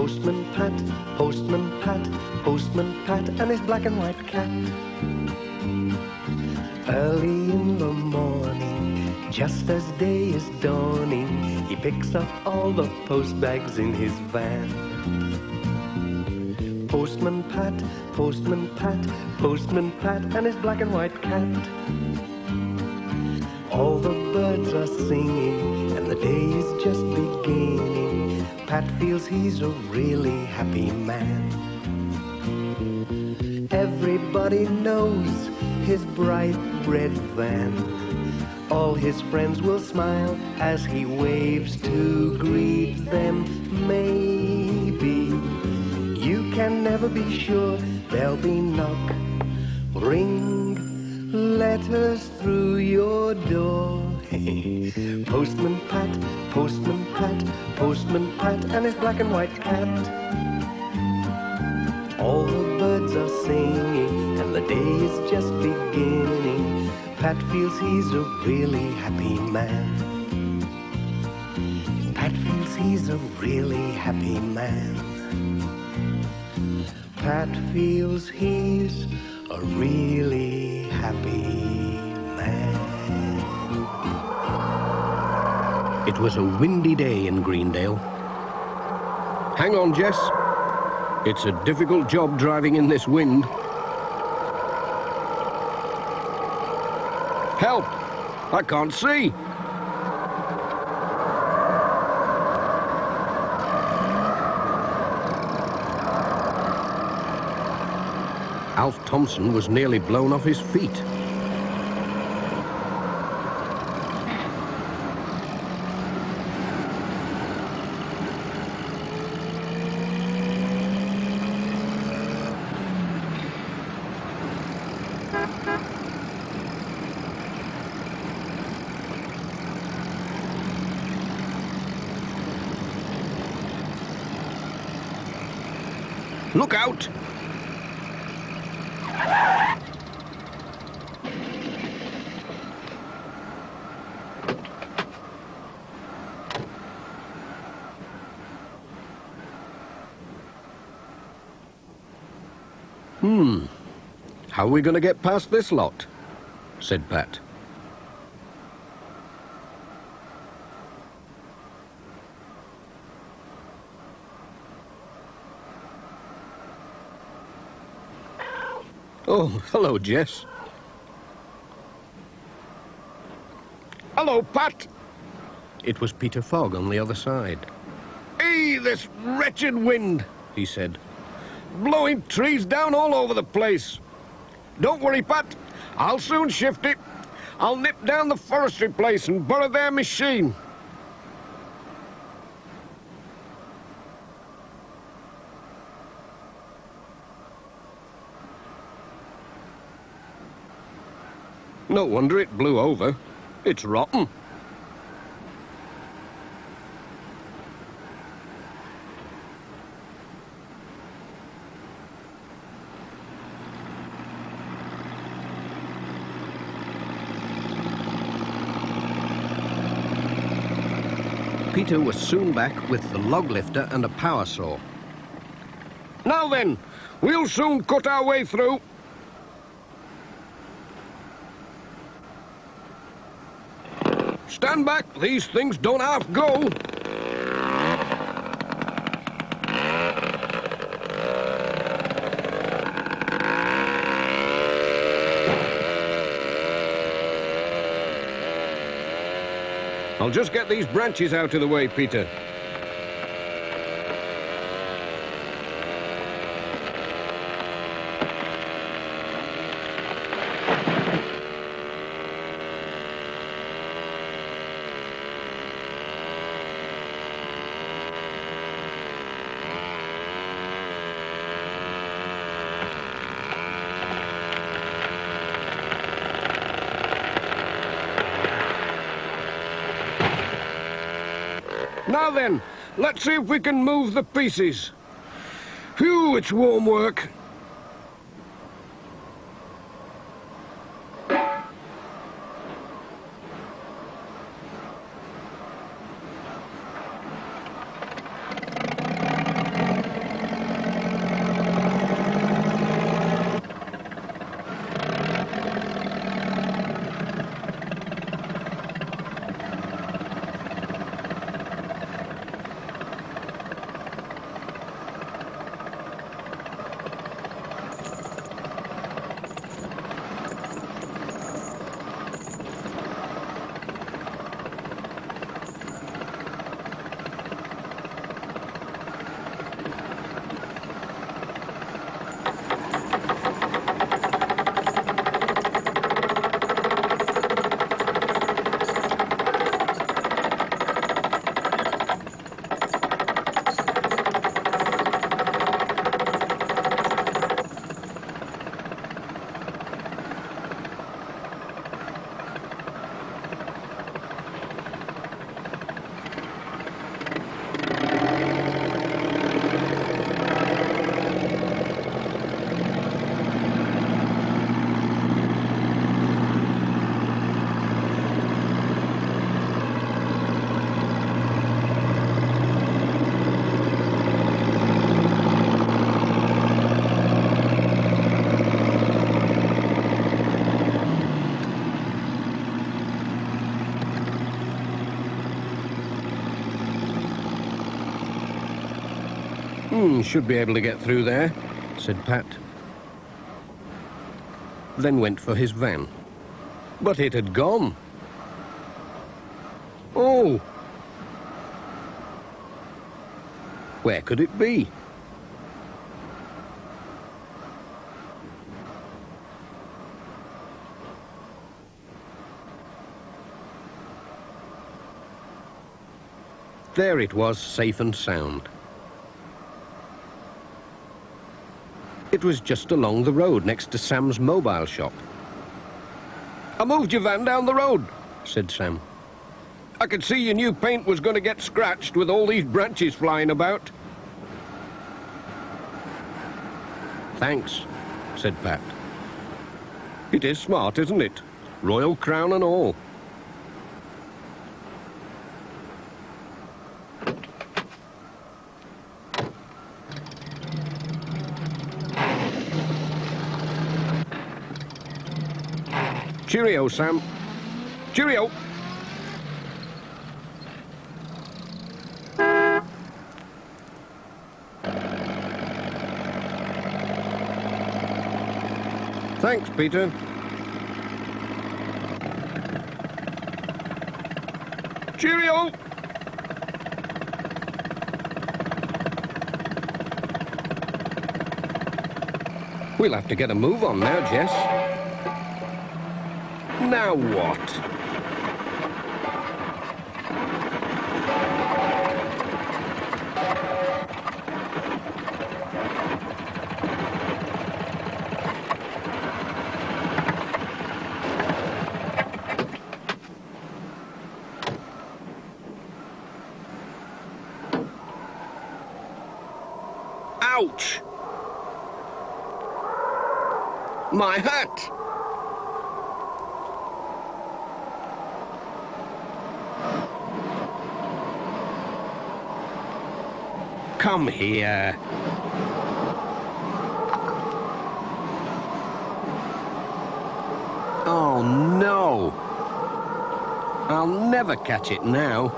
Postman Pat, Postman Pat, Postman Pat, and his black and white cat. Early in the morning, just as day is dawning, he picks up all the post bags in his van. Postman Pat, Postman Pat, Postman Pat, and his black and white cat. All the birds are singing, and the day is just beginning. Pat feels he's a really happy man. Everybody knows his bright red van. All his friends will smile as he waves to greet them. Maybe you can never be sure there'll be knock, ring, letters through your door. Postman Pat, Postman Pat, Postman Pat, and his black and white cat. All the birds are singing, and the day is just beginning. Pat feels he's a really happy man. Pat feels he's a really happy man. Pat feels he's a really happy man. It was a windy day in Greendale. Hang on, Jess. It's a difficult job driving in this wind. Help! I can't see. Alf Thompson was nearly blown off his feet. Look out! How are we going to get past this lot? Said Pat. Oh, hello, Jess. Hello, Pat. It was Peter Fogg on the other side. Hey, this wretched wind, he said. Blowing trees down all over the place. Don't worry, Pat. I'll soon shift it. I'll nip down the forestry place and borrow their machine. No wonder it blew over. It's rotten. Peter was soon back with the log lifter and a power saw. Now then, we'll soon cut our way through. Stand back, these things don't half go. I'll just get these branches out of the way, Peter. Now then, let's see if we can move the pieces. Phew, it's warm work. Should be able to get through there, said Pat. Then went for his van. But it had gone. Oh! Where could it be? There it was, safe and sound. It was just along the road next to Sam's mobile shop. "I moved your van down the road," said Sam. "I could see your new paint was going to get scratched with all these branches flying about." "Thanks," said Pat. "It is smart, isn't it? Royal crown and all." "Cheerio, Sam. Cheerio." "Thanks, Peter." "Cheerio." "We'll have to get a move on now, Jess." "Now what?" Ouch! My hat! Come here. Oh no! I'll never catch it now.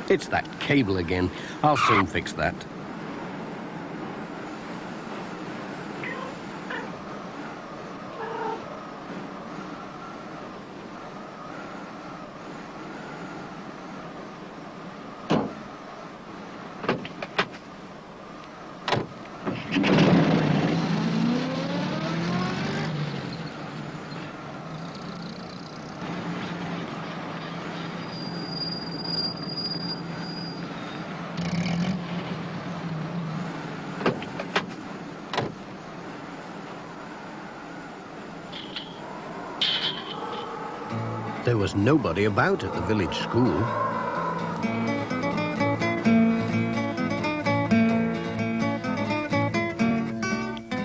It's that cable again. I'll soon fix that. There was nobody about at the village school.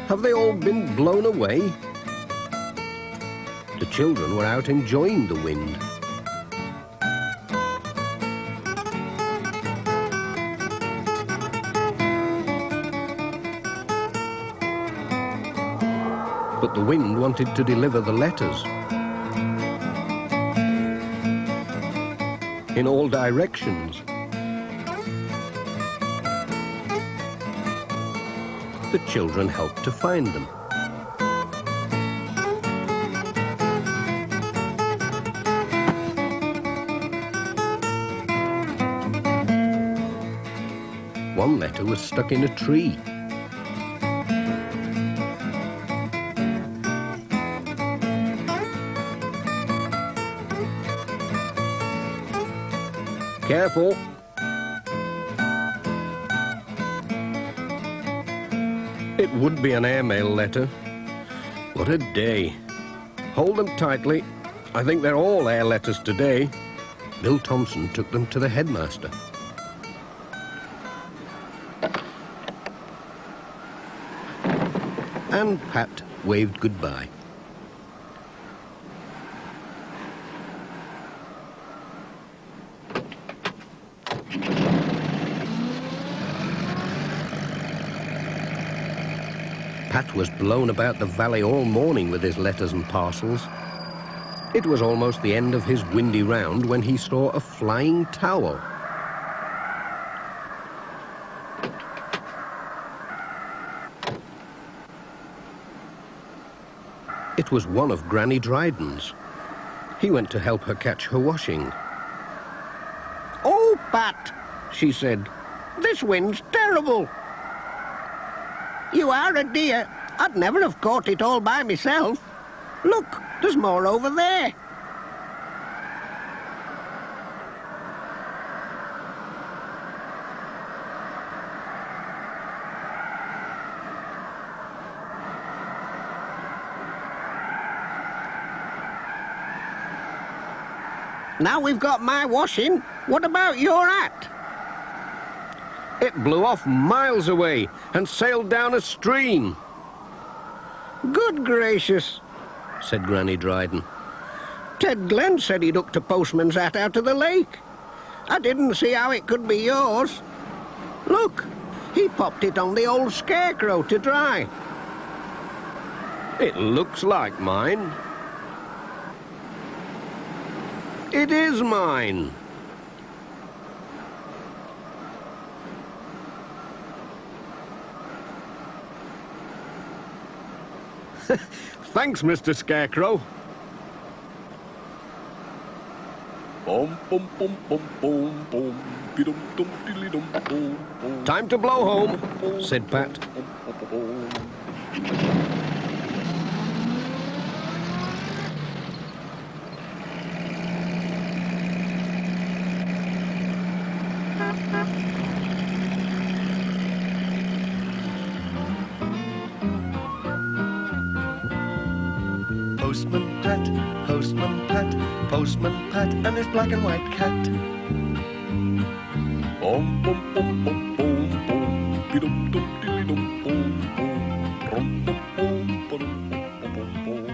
Have they all been blown away? The children were out enjoying the wind. But the wind wanted to deliver the letters. In all directions. The children helped to find them. One letter was stuck in a tree. Careful. It would be an airmail letter. What a day. Hold them tightly. I think they're all air letters today. Bill Thompson took them to the headmaster. And Pat waved goodbye. Pat was blown about the valley all morning with his letters and parcels. It was almost the end of his windy round when he saw a flying towel. It was one of Granny Dryden's. He went to help her catch her washing. "Oh, Pat," she said, "this wind's terrible." "You are a dear. I'd never have caught it all by myself. Look, there's more over there." "Now we've got my washing, what about your hat?" It blew off miles away and sailed down a stream. "Good gracious," said Granny Dryden. "Ted Glenn said he'd hooked a postman's hat out of the lake. I didn't see how it could be yours. Look, he popped it on the old scarecrow to dry." It looks like mine. It is mine. Thanks, Mr. Scarecrow. Time to blow home, said Pat. Postman Pat, Postman Pat, Postman Pat and his black and white cat. Bom bom bom bom bom bom, bidum dum dilly dum bom bom, rum bom bom bom bom bom bom.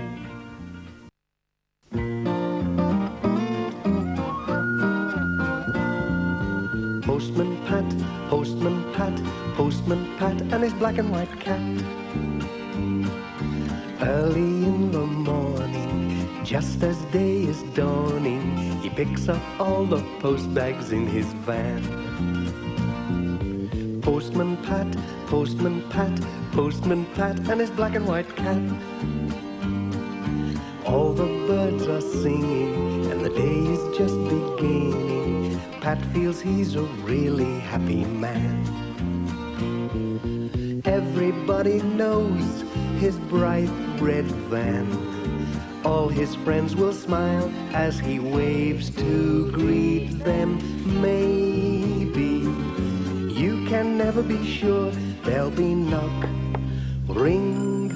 Postman Pat, Postman Pat, Postman Pat and his black and white cat. Early in the morning, just as day is dawning, he picks up all the post bags in his van. Postman Pat, Postman Pat, Postman Pat and his black and white cat. All the birds are singing and the day is just beginning. Pat feels he's a really happy man. Everybody knows his bright red van. All his friends will smile as he waves to greet them. Maybe you can never be sure. There'll be knock, ring,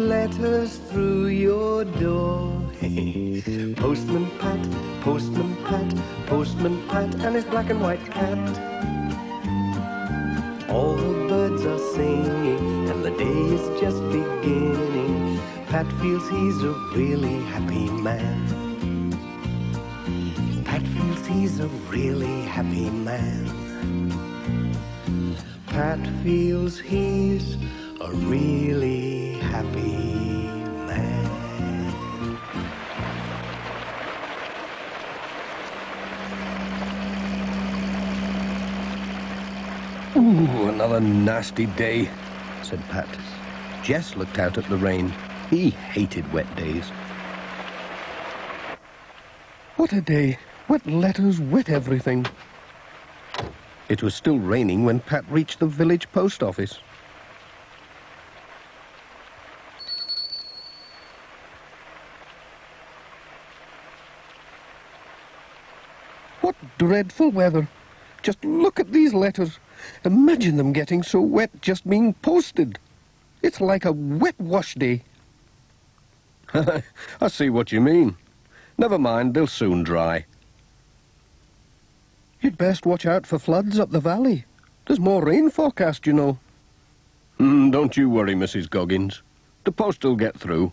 letters through your door. Postman Pat, Postman Pat, Postman Pat and his black and white cat. All the birds are singing and the day is just beginning. Pat feels he's a really happy man. Pat feels he's a really happy man. Pat feels he's a really happy man. Ooh, another nasty day, said Pat. Jess looked out at the rain. He hated wet days. What a day. Wet letters, wet everything. It was still raining when Pat reached the village post office. What dreadful weather. Just look at these letters. Imagine them getting so wet just being posted. It's like a wet wash day. I see what you mean. Never mind, they'll soon dry. You'd best watch out for floods up the valley. There's more rain forecast, you know. Don't you worry, Mrs. Goggins. The post will get through.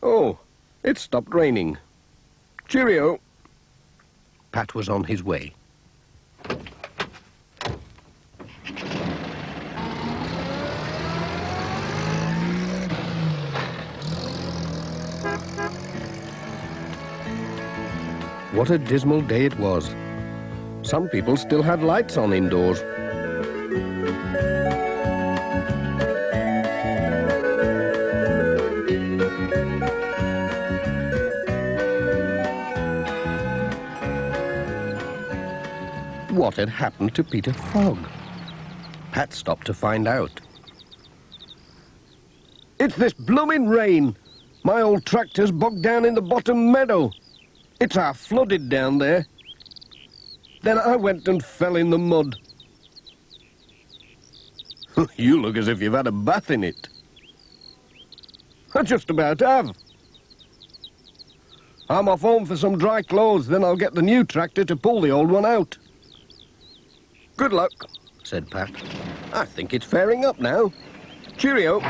Oh, it stopped raining. Cheerio. Pat was on his way. What a dismal day it was. Some people still had lights on indoors. What had happened to Peter Fogg? Pat stopped to find out. It's this blooming rain. My old tractor's bogged down in the bottom meadow. It's half flooded down there. Then I went and fell in the mud. You look as if you've had a bath in it. I just about have. I'm off home for some dry clothes, then I'll get the new tractor to pull the old one out. Good luck, said Pat. I think it's fairing up now. Cheerio.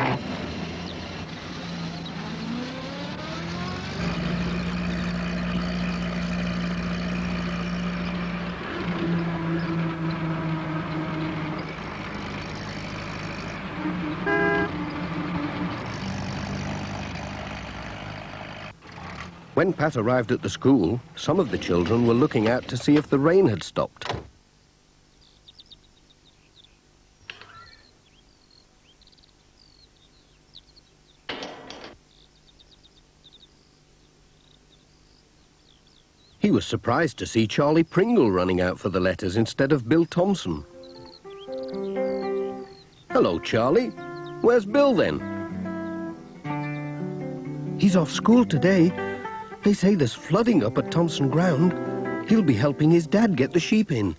When Pat arrived at the school, some of the children were looking out to see if the rain had stopped. He was surprised to see Charlie Pringle running out for the letters instead of Bill Thompson. Hello, Charlie. Where's Bill, then? He's off school today. They say there's flooding up at Thompson Ground. He'll be helping his dad get the sheep in.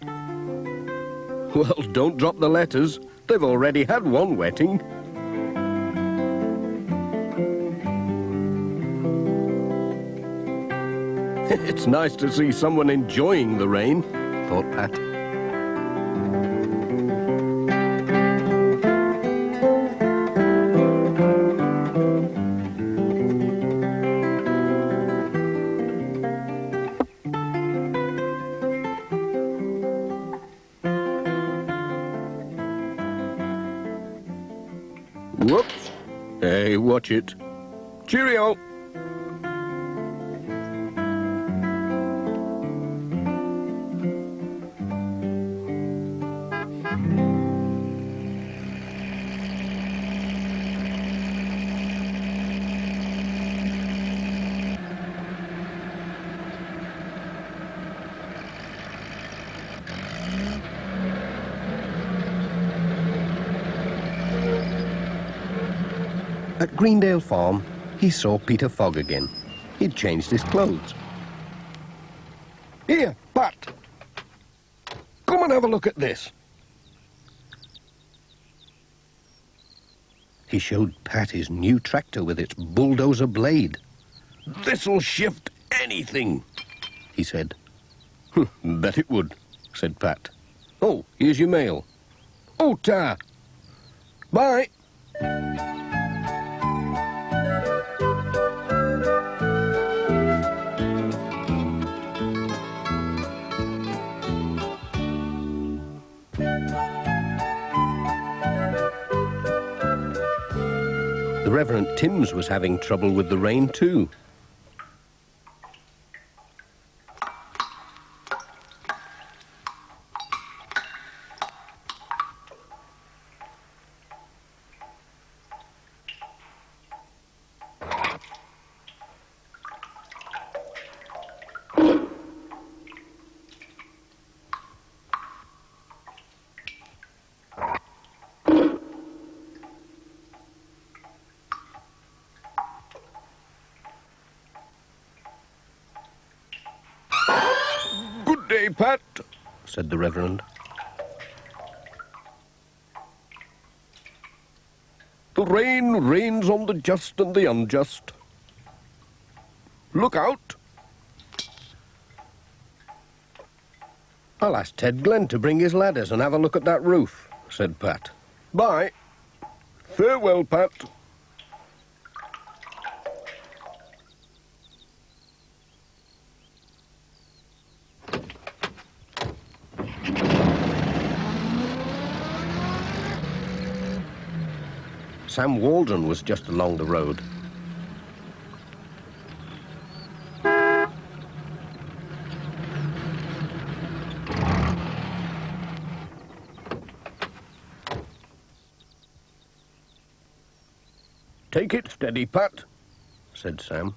Well, don't drop the letters. They've already had one wetting. It's nice to see someone enjoying the rain, thought Pat. Whoops. Hey, watch it. Cheerio. At Greendale Farm, he saw Peter Fogg again. He'd changed his clothes. Here, Pat. Come and have a look at this. He showed Pat his new tractor with its bulldozer blade. This'll shift anything, he said. Bet it would, said Pat. Oh, here's your mail. Oh, ta. Bye. The Reverend Timms was having trouble with the rain too. Good day, Pat, said the Reverend. The rain rains on the just and the unjust. Look out. I'll ask Ted Glenn to bring his ladders and have a look at that roof, said Pat. Bye. Farewell, Pat. Sam Waldron was just along the road. Take it steady, Pat, said Sam.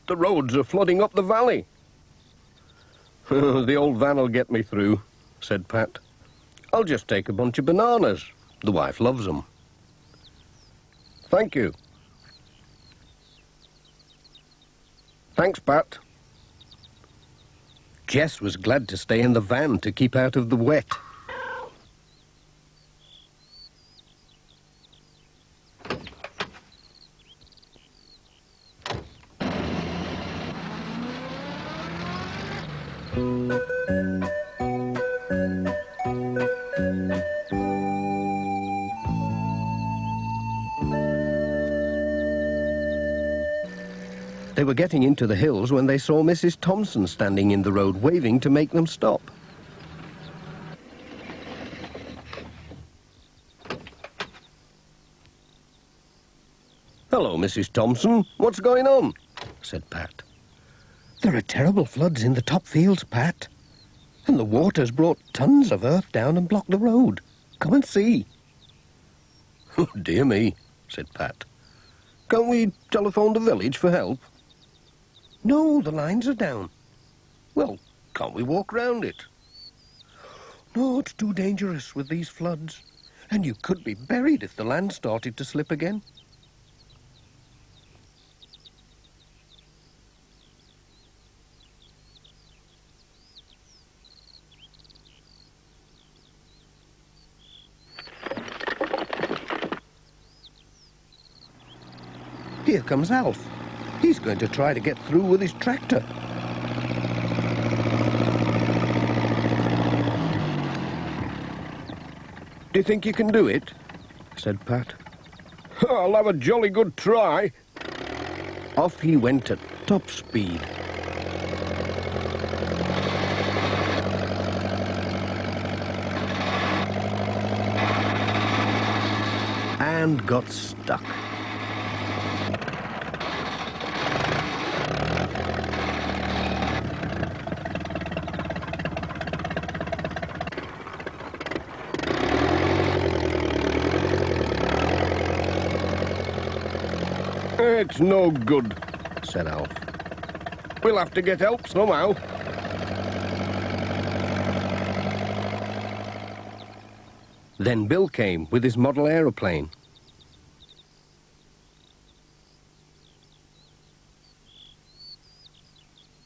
The roads are flooding up the valley. The old van'll get me through, said Pat. I'll just take a bunch of bananas. The wife loves 'em. Thank you. Thanks, Pat. Jess was glad to stay in the van to keep out of the wet. They were getting into the hills when they saw Mrs. Thompson standing in the road, waving to make them stop. Hello, Mrs. Thompson. What's going on? Said Pat. There are terrible floods in the top fields, Pat. And the water's brought tons of earth down and blocked the road. Come and see. Oh, dear me, said Pat. Can't we telephone the village for help? No, the lines are down. Well, can't we walk round it? No, it's too dangerous with these floods. And you could be buried if the land started to slip again. Here comes Alf. He's going to try to get through with his tractor. Do you think you can do it? Said Pat. I'll have a jolly good try. Off he went at top speed. And got stuck. It's no good, said Alf. We'll have to get help somehow. Then Bill came with his model aeroplane.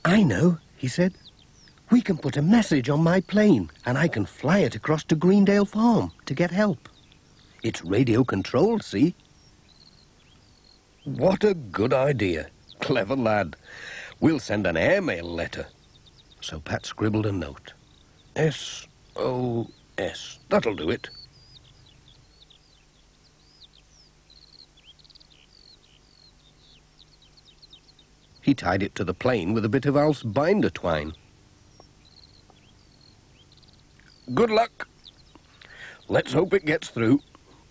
I know, he said. We can put a message on my plane and I can fly it across to Greendale Farm to get help. It's radio controlled, see? What a good idea. Clever lad. We'll send an airmail letter. So Pat scribbled a note. S-O-S. That'll do it. He tied it to the plane with a bit of Alf's binder twine. Good luck. Let's hope it gets through.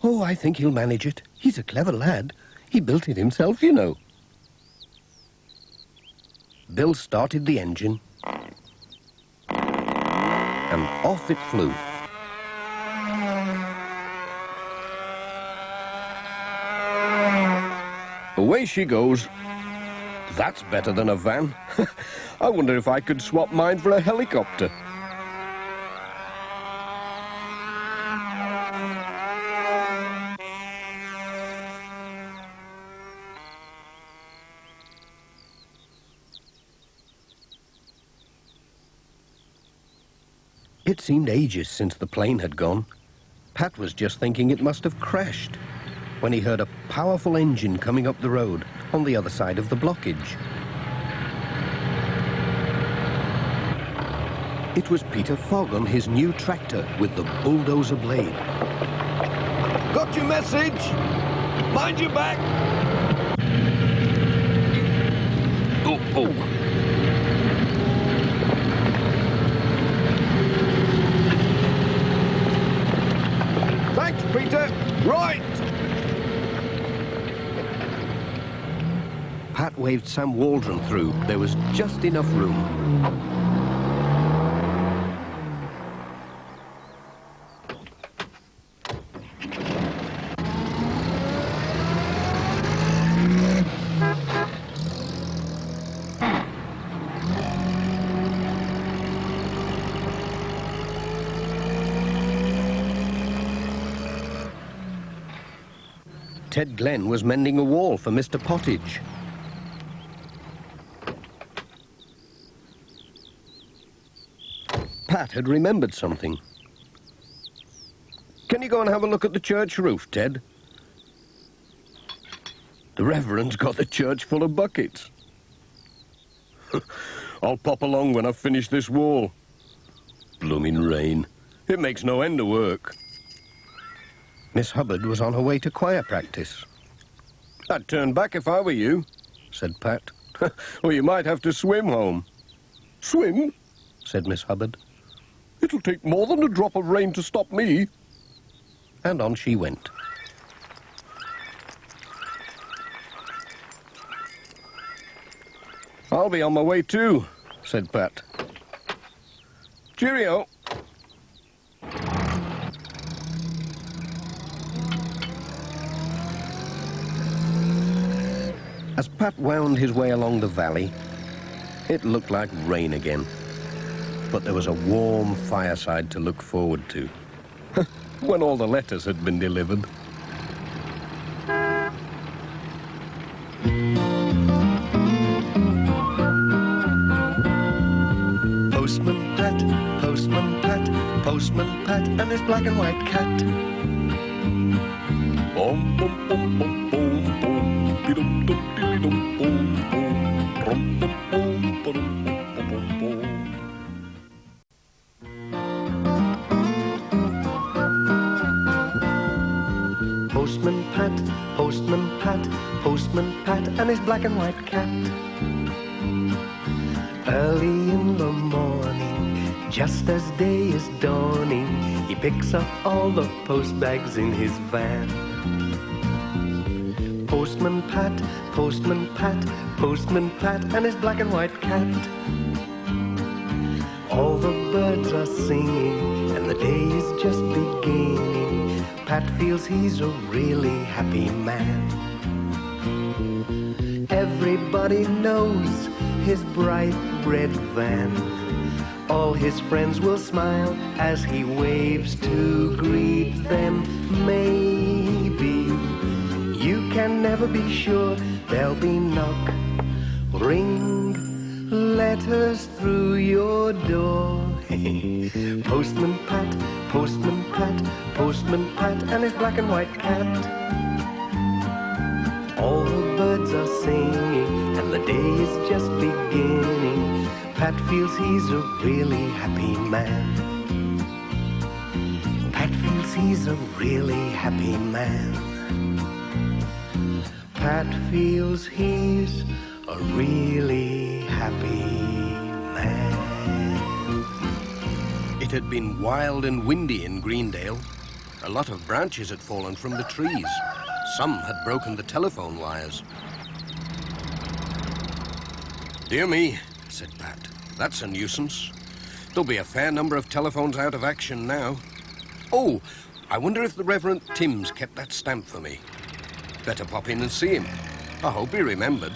Oh, I think he'll manage it. He's a clever lad. He built it himself, you know. Bill started the engine, and off it flew. Away she goes. That's better than a van. I wonder if I could swap mine for a helicopter. It seemed ages since the plane had gone. Pat was just thinking it must have crashed when he heard a powerful engine coming up the road on the other side of the blockage. It was Peter Fogg on his new tractor with the bulldozer blade. Got your message? Mind your back! Oh. Thanks, Peter. Right! Pat waved Sam Waldron through. There was just enough room. Ted Glenn was mending a wall for Mr. Pottage. Pat had remembered something. Can you go and have a look at the church roof, Ted? The Reverend's got the church full of buckets. I'll pop along when I've finished this wall. Blooming rain. It makes no end of work. Miss Hubbard was on her way to choir practice. I'd turn back if I were you, said Pat. Or you might have to swim home. Swim? Said Miss Hubbard. It'll take more than a drop of rain to stop me. And on she went. I'll be on my way too, said Pat. Cheerio. As Pat wound his way along the valley, it looked like rain again. But there was a warm fireside to look forward to, when all the letters had been delivered. Postman Pat, Postman Pat, Postman Pat, and his black and white cat. Bom, bom, bom, bom, bom, bom. Dee-dum, dum, dee-dum, bom, bom. Rum, bom, bom, ba-dum, bom, bom, bom. Postman Pat, Postman Pat, Postman Pat, and his black and white cat. Early in the morning, just as day is dawning, he picks up all the post bags in his van. Postman Pat, Postman Pat, Postman Pat, and his black and white cat. All the birds are singing, and the day is just beginning. Pat feels he's a really happy man. Everybody knows his bright red van. All his friends will smile as he waves to greet them. Maybe you can never be sure. There'll be knock, ring, letters through your door. Postman Pat, Postman Pat, Postman Pat, and his black and white cat. All the birds are singing, and the day is just beginning. Pat feels he's a really happy man. Pat feels he's a really happy man. Pat feels he's a really happy man. It had been wild and windy in Greendale. A lot of branches had fallen from the trees. Some had broken the telephone wires. Dear me, said Pat. That's a nuisance. There'll be a fair number of telephones out of action now. Oh, I wonder if the Reverend Timms kept that stamp for me. Better pop in and see him. I hope he remembered.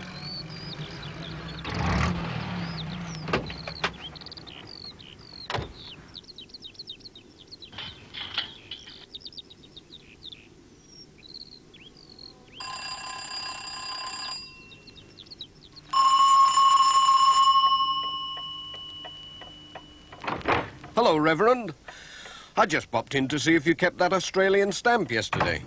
Hello, Reverend. I just popped in to see if you kept that Australian stamp yesterday.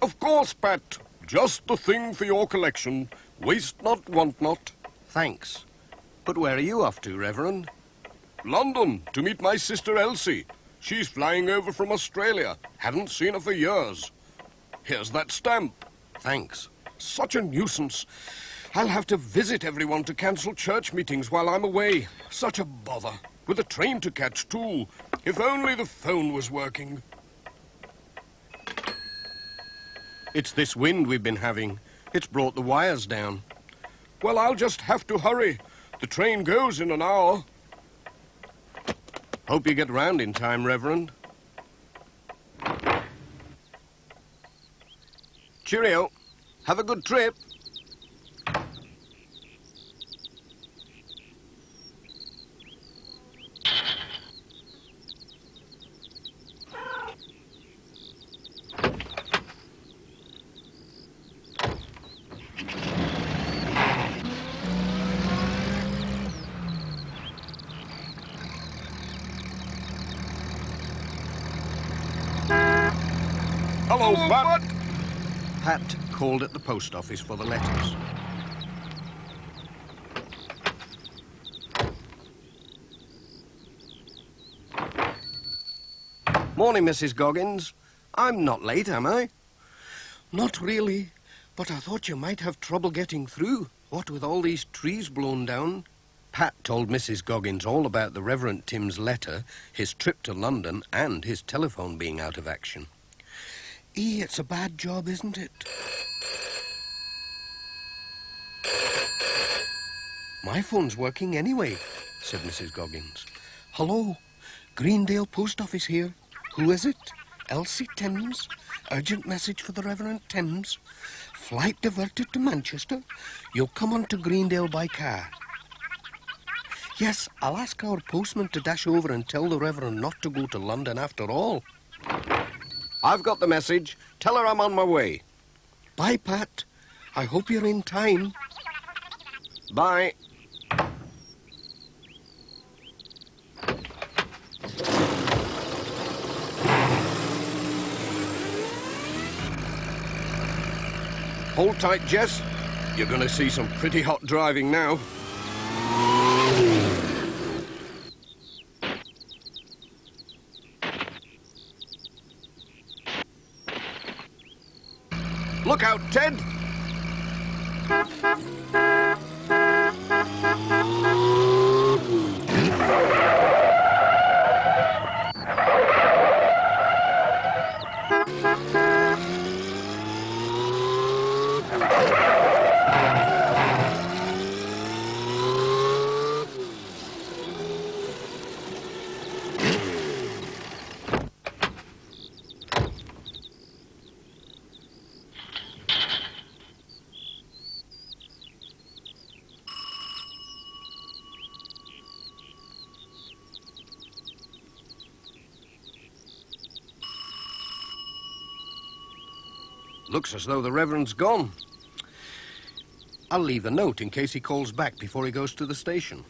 Of course, Pat. Just the thing for your collection. Waste not, want not. Thanks. But where are you off to, Reverend? London, to meet my sister Elsie. She's flying over from Australia. Haven't seen her for years. Here's that stamp. Thanks. Such a nuisance. I'll have to visit everyone to cancel church meetings while I'm away. Such a bother. With a train to catch, too. If only the phone was working. It's this wind we've been having. It's brought the wires down. Well, I'll just have to hurry. The train goes in an hour. Hope you get round in time, Reverend. Cheerio. Have a good trip. Hello, Pat. Pat. Pat called at the post office for the letters. Morning, Mrs. Goggins. I'm not late, am I? Not really, but I thought you might have trouble getting through, what with all these trees blown down. Pat told Mrs. Goggins all about the Reverend Tim's letter, his trip to London, and his telephone being out of action. It's a bad job, isn't it? My phone's working anyway, said Mrs. Goggins. Hello, Greendale Post Office here. Who is it? Elsie Thames? Urgent message for the Reverend Thames. Flight diverted to Manchester. You'll come on to Greendale by car. Yes, I'll ask our postman to dash over and tell the Reverend not to go to London after all. I've got the message. Tell her I'm on my way. Bye, Pat. I hope you're in time. Bye. Hold tight, Jess. You're going to see some pretty hot driving now. Look out, Ted! Looks as though the Reverend's gone. I'll leave a note in case he calls back before he goes to the station.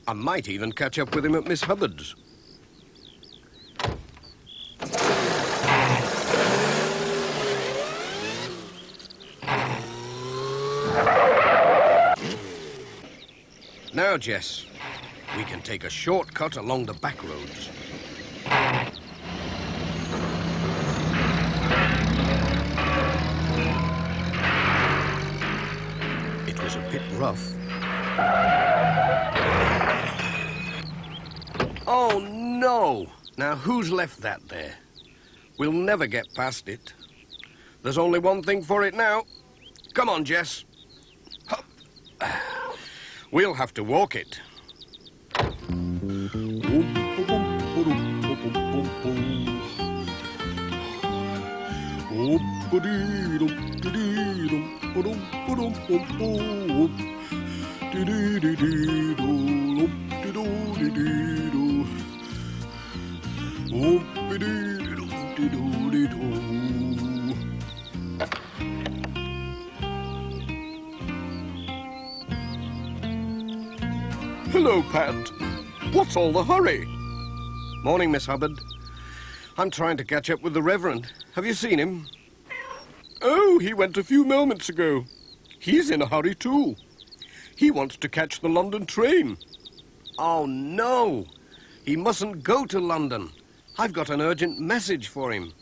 I might even catch up with him at Miss Hubbard's. Now, Jess, we can take a shortcut along the back roads. It was a bit rough. Oh, no! Now, who's left that there? We'll never get past it. There's only one thing for it now. Come on, Jess. Hup. We'll have to walk it. Hello, Pat. What's all the hurry? Morning, Miss Hubbard. I'm trying to catch up with the Reverend. Have you seen him? Oh, he went a few moments ago. He's in a hurry, too. He wants to catch the London train. Oh, no! He mustn't go to London. I've got an urgent message for him.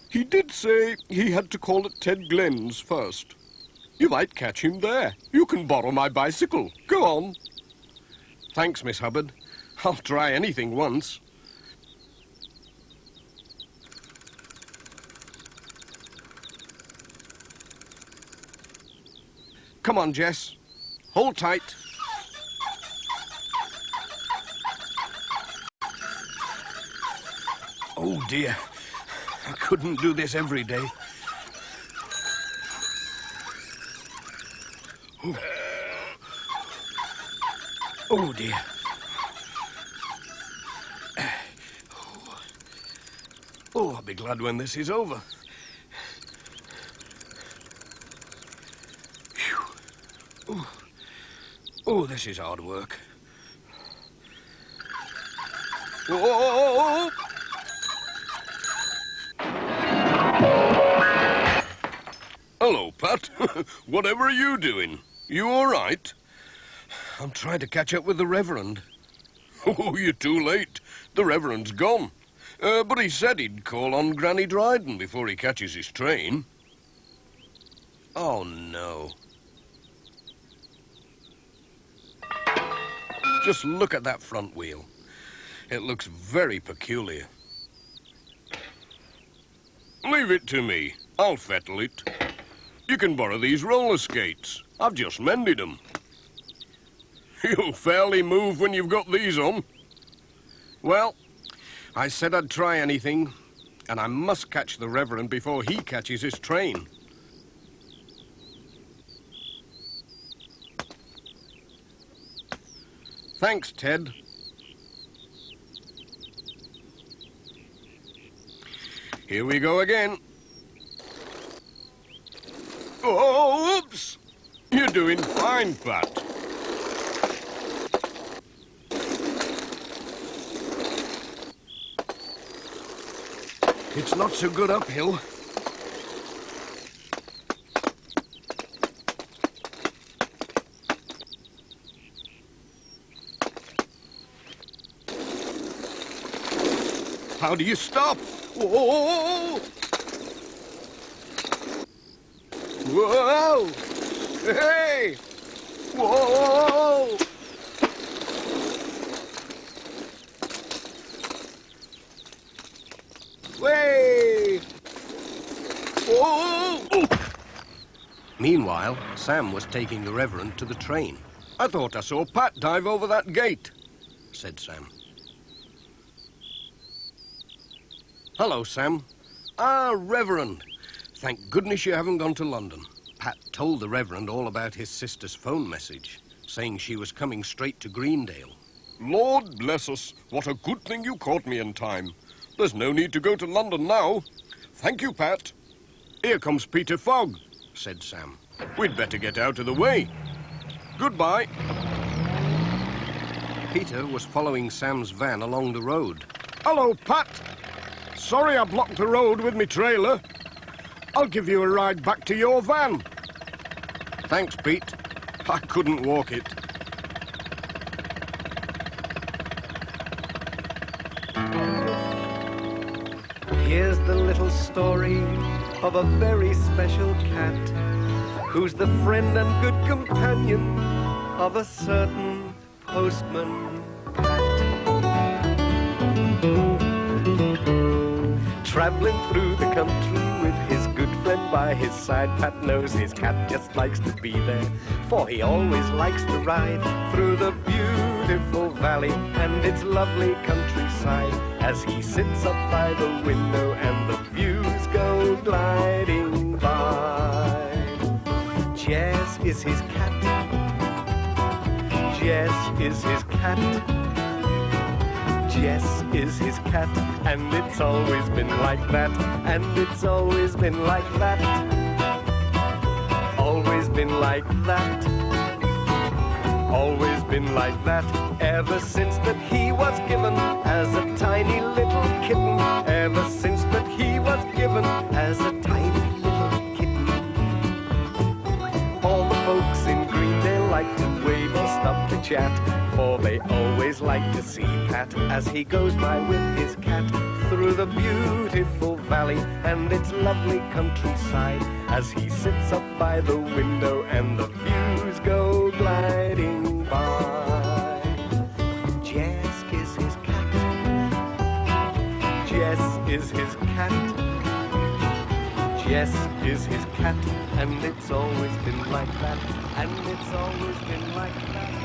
He did say he had to call at Ted Glenn's first. You might catch him there. You can borrow my bicycle. Go on. Thanks, Miss Hubbard. I'll try anything once. Come on, Jess. Hold tight. Oh, dear. I couldn't do this every day. Oh, dear. be glad when this is over. Phew. Oh, this is hard work. Whoa! Hello, Pat. Whatever are you doing? You all right? I'm trying to catch up with the Reverend. Oh, you're too late. The Reverend's gone. But he said he'd call on Granny Dryden before he catches his train. Oh, no. Just look at that front wheel. It looks very peculiar. Leave it to me. I'll fettle it. You can borrow these roller skates. I've just mended them. You'll fairly move when you've got these on. Well, I said I'd try anything, and I must catch the Reverend before he catches his train. Thanks, Ted. Here we go again. Oh, oops! You're doing fine, Pat. It's not so good uphill. How do you stop? Whoa! Whoa! Hey! Whoa! Way! Whoa! Meanwhile, Sam was taking the Reverend to the train. I thought I saw Pat dive over that gate, said Sam. Hello, Sam. Ah, Reverend. Thank goodness you haven't gone to London. Pat told the Reverend all about his sister's phone message, saying she was coming straight to Greendale. Lord bless us, what a good thing you caught me in time. There's no need to go to London now. Thank you, Pat. Here comes Peter Fogg, said Sam. We'd better get out of the way. Goodbye. Peter was following Sam's van along the road. Hello, Pat. Sorry I blocked the road with me trailer. I'll give you a ride back to your van. Thanks, Pete. I couldn't walk it. Here's the little story of a very special cat who's the friend and good companion of a certain postman. Traveling through the country with his good friend by his side, Pat knows his cat just likes to be there, for he always likes to ride through the beautiful valley and its lovely countryside as he sits up by the window and the views go gliding by. Jess is his cat. Jess is his cat. Jess is his cat, and it's always been like that, and it's always been like that, always been like that, always been like that, ever since that he was given as a tiny little kitten, ever since that he was given as a tiny little kitten. All the folks in Greendale like to wave and stop to chat, for they always like to see Pat as he goes by with his cat through the beautiful valley and its lovely countryside as he sits up by the window and the views go gliding by. Jess is his cat. Jess is his cat. Jess is his cat, and it's always been like that, and it's always been like that.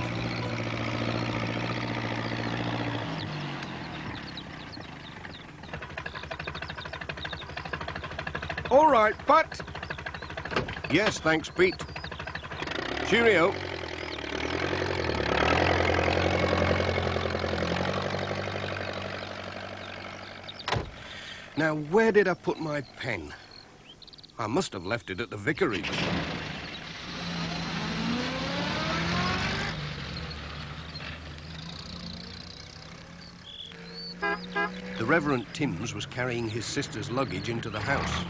All right, Pat. Yes, thanks, Pete. Cheerio. Now, where did I put my pen? I must have left it at the vicarage. The Reverend Timms was carrying his sister's luggage into the house.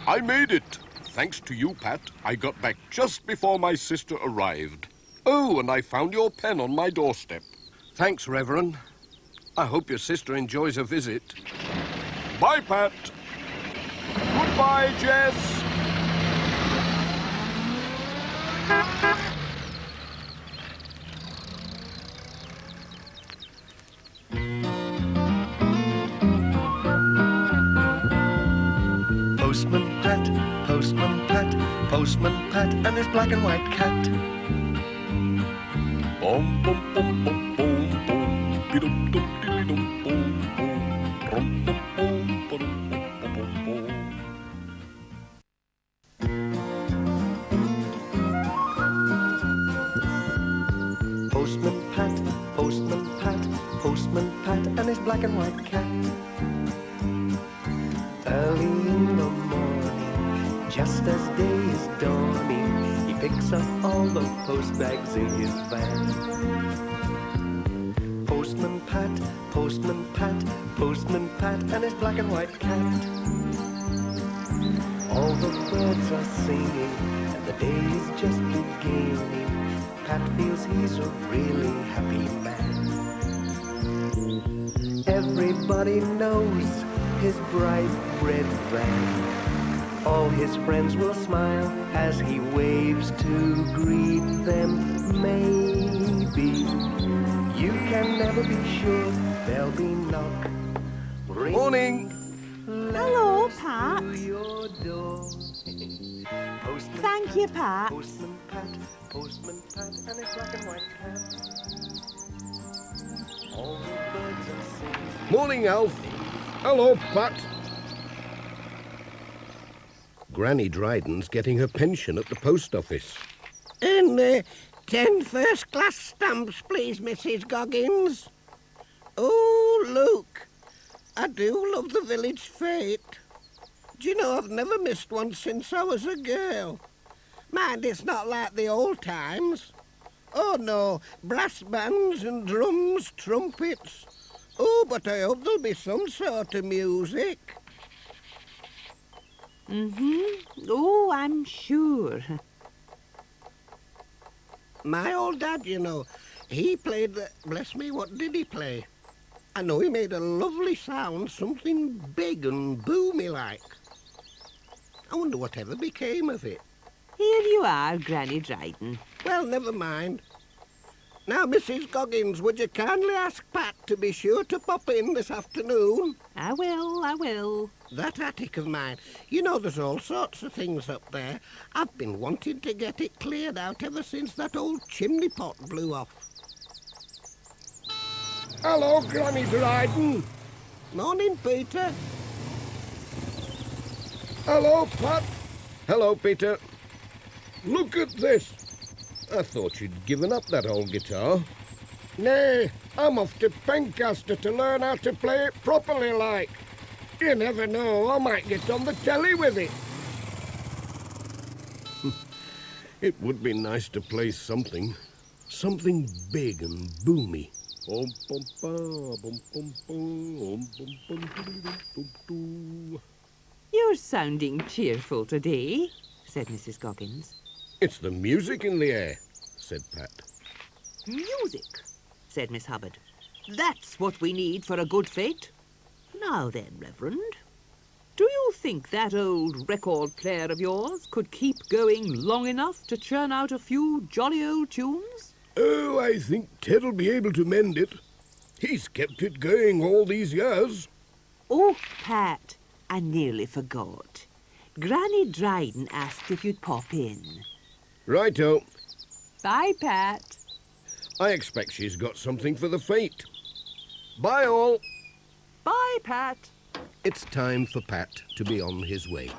I made it. Thanks to you, Pat, I got back just before my sister arrived. Oh, and I found your pen on my doorstep. Thanks, Reverend. I hope your sister enjoys her visit. Bye, Pat. Goodbye, Jess. Postman Pat, and his black and white cat. Bum bum bum bum bum bum, bidum dum diddly dum bum bum, rum bum bum ba-dum bum bum bum. Postman Pat, and his black and white cat. Early in the morning, just as day is dawning, he picks up all the post bags in his van. Postman Pat, Postman Pat, Postman Pat, and his black and white cat. All the birds are singing, and the day is just beginning. Pat feels he's a really happy man. Everybody knows his bright red van. All his friends will smile as he waves to greet them. Maybe you can never be sure there'll be knock. Morning. Hello, Pat. Your door. Postman Thank you, Pat. Postman Pat, Postman Pat, and his black and white cat. All the birds are singing. Morning, Alf. Hello, Pat. Granny Dryden's getting her pension at the post office. And 10 first-class stamps, please, Mrs. Goggins. Oh, look. I do love the village fete. Do you know, I've never missed one since I was a girl. Mind, it's not like the old times. Oh, no, brass bands and drums, trumpets. Oh, but I hope there'll be some sort of music. Oh, I'm sure. My old dad, you know, he played the... Bless me, what did he play? I know he made a lovely sound, something big and boomy like. I wonder whatever became of it. Here you are, Granny Dryden. Well, never mind. Now, Mrs. Goggins, would you kindly ask Pat to be sure to pop in this afternoon? I will. That attic of mine, you know there's all sorts of things up there. I've been wanting to get it cleared out ever since that old chimney pot blew off. Hello, Granny Dryden. Morning, Peter. Hello, Pat. Hello, Peter. Look at this. I thought you'd given up that old guitar. Nay, I'm off to Pencaster to learn how to play it properly like. You never know, I might get on the telly with it. It would be nice to play something big and boomy. You're sounding cheerful today, said Mrs. Goggins. It's the music in the air, said Pat. Music, said Miss Hubbard. That's what we need for a good fete. Now then, Reverend, do you think that old record player of yours could keep going long enough to churn out a few jolly old tunes? Oh, I think Ted'll be able to mend it. He's kept it going all these years. Oh, Pat, I nearly forgot. Granny Dryden asked if you'd pop in. Righto. Bye, Pat. I expect she's got something for the fete. Bye, all. Bye, Pat. It's time for Pat to be on his way.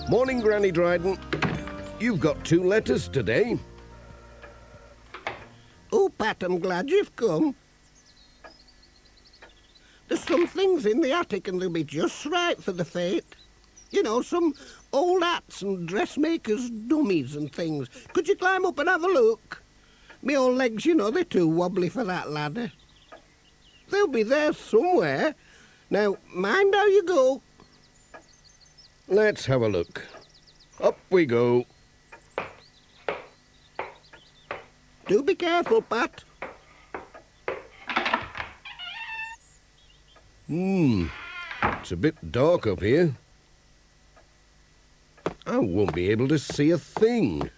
Morning, Granny Dryden. You've got 2 letters today. Oh, Pat, I'm glad you've come. There's some things in the attic and they'll be just right for the fete. You know, some old hats and dressmakers' dummies and things. Could you climb up and have a look? Me old legs, you know, they're too wobbly for that ladder. They'll be there somewhere. Now, mind how you go. Let's have a look. Up we go. Do be careful, Pat. It's a bit dark up here. I won't be able to see a thing.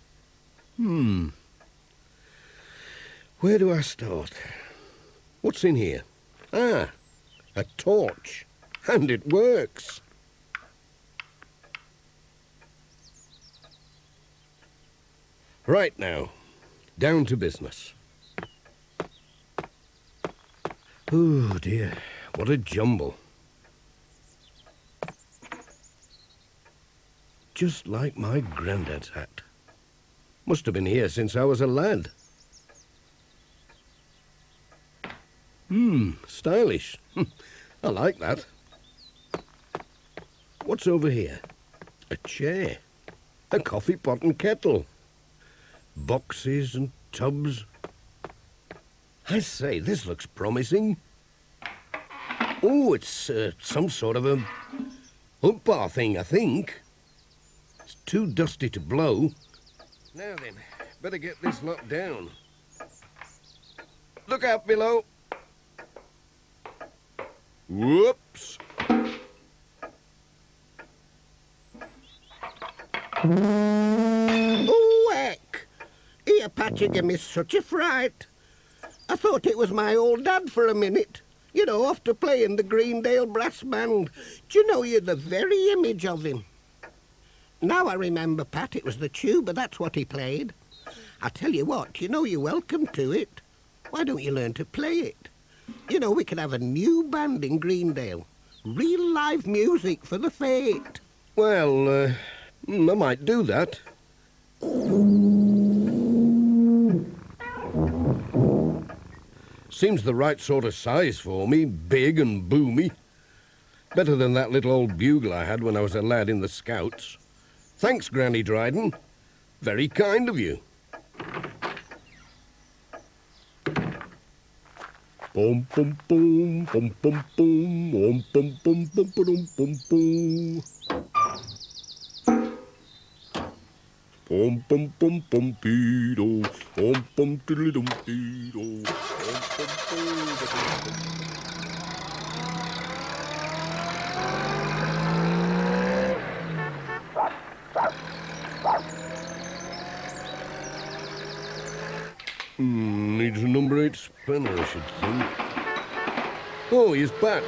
Where do I start? What's in here? Ah, a torch. And it works. Right now, down to business. Oh dear, what a jumble. Just like my granddad's hat. Must have been here since I was a lad. Stylish. I like that. What's over here? A chair. A coffee pot and kettle. Boxes and tubs. I say, this looks promising. Oh, it's some sort of a hook bar thing, I think. It's too dusty to blow. Now then, better get this lot down. Look out below. Whoops. Oh, heck! Here, Pat, you give me such a fright. I thought it was my old dad for a minute. You know, off to play in the Greendale Brass Band. Do you know, you're the very image of him. Now I remember, Pat, it was the tuba, that's what he played. I tell you what, you know you're welcome to it. Why don't you learn to play it? You know, we could have a new band in Greendale. Real live music for the fete. Well, I might do that. Seems the right sort of size for me, big and boomy. Better than that little old bugle I had when I was a lad in the Scouts. Thanks, Granny Dryden. Very kind of you. Bum bum bum bum bum bum bum bum bum bum bum bum bum. Bum bum bum bum beedo, bum bum diddly dum beedo, bum bum bum. Needs a number 8 spanner, I should think. Oh, he's back.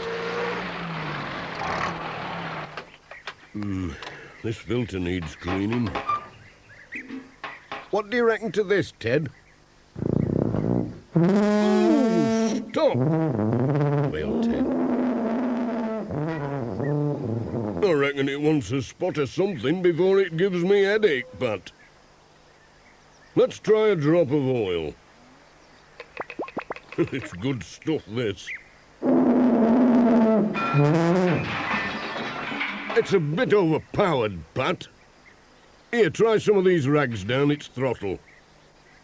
This filter needs cleaning. What do you reckon to this, Ted? Oh, stop! Well, Ted. I reckon it wants a spot of something before it gives me headache, Pat. Let's try a drop of oil. It's good stuff, this. It's a bit overpowered, Pat. Here, try some of these rags down its throttle.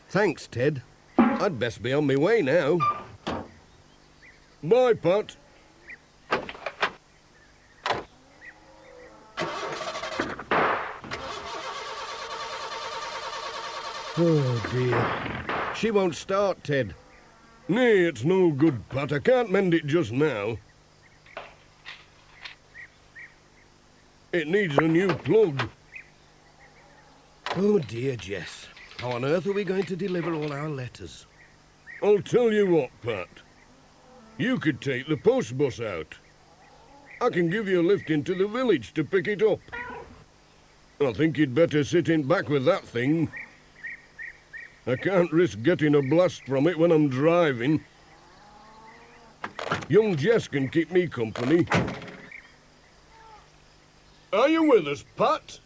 Thanks, Ted. I'd best be on my way now. Bye, Pat. Oh, dear. She won't start, Ted. Nay, it's no good, Pat. I can't mend it just now. It needs a new plug. Oh, dear, Jess. How on earth are we going to deliver all our letters? I'll tell you what, Pat. You could take the post bus out. I can give you a lift into the village to pick it up. I think you'd better sit in back with that thing. I can't risk getting a blast from it when I'm driving. Young Jess can keep me company. Are you with us, Pat?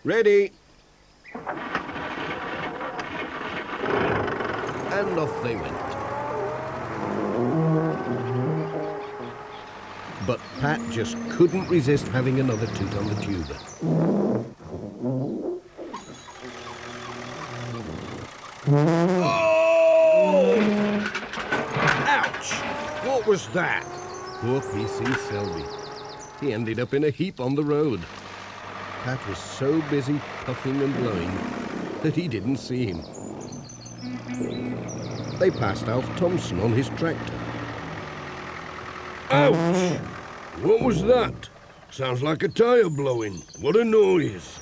Ready. And off they went. But Pat just couldn't resist having another toot on the tuba. Oh! Ouch! What was that? Poor PC Selby. He ended up in a heap on the road. Pat was so busy puffing and blowing that he didn't see him. They passed Alf Thompson on his tractor. Ouch! What was that? Sounds like a tyre blowing. What a noise.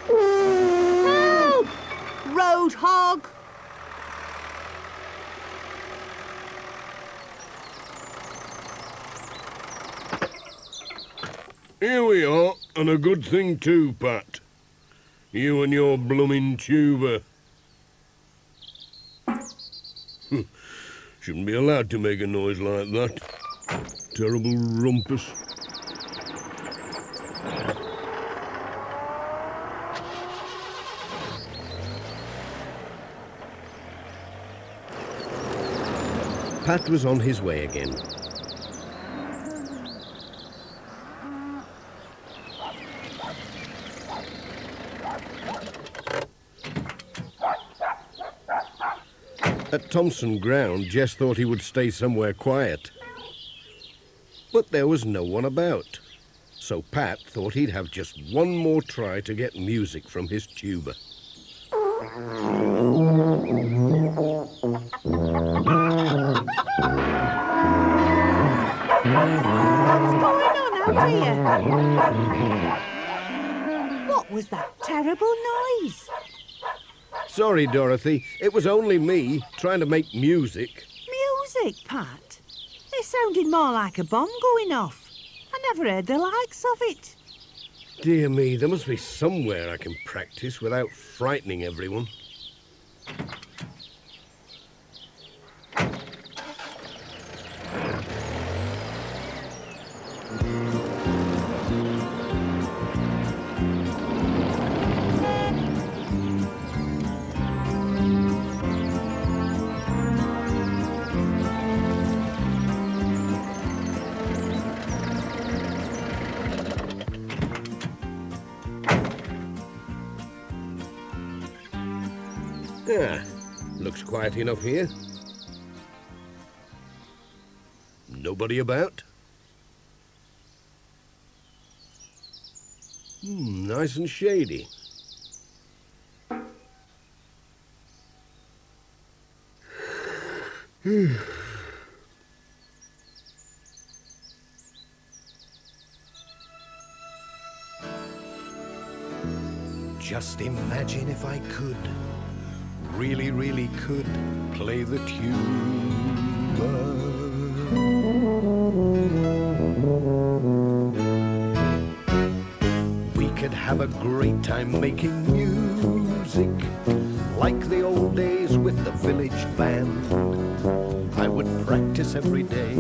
Help! Road hog! Here we are, and a good thing too, Pat. You and your blooming tuba. Shouldn't be allowed to make a noise like that. Terrible rumpus. Pat was on his way again. At Thompson Ground, Jess thought he would stay somewhere quiet. But there was no one about. So Pat thought he'd have just one more try to get music from his tuba. What's going on out here? What was that terrible noise? Sorry, Dorothy. It was only me, trying to make music. Music, Pat? It sounded more like a bomb going off. I never heard the likes of it. Dear me, there must be somewhere I can practice without frightening everyone. Yeah, looks quiet enough here. Nobody about? Nice and shady. Just imagine if I could, really, really could, play the tuba. We could have a great time making music, like the old days with the village band. I would practice every day,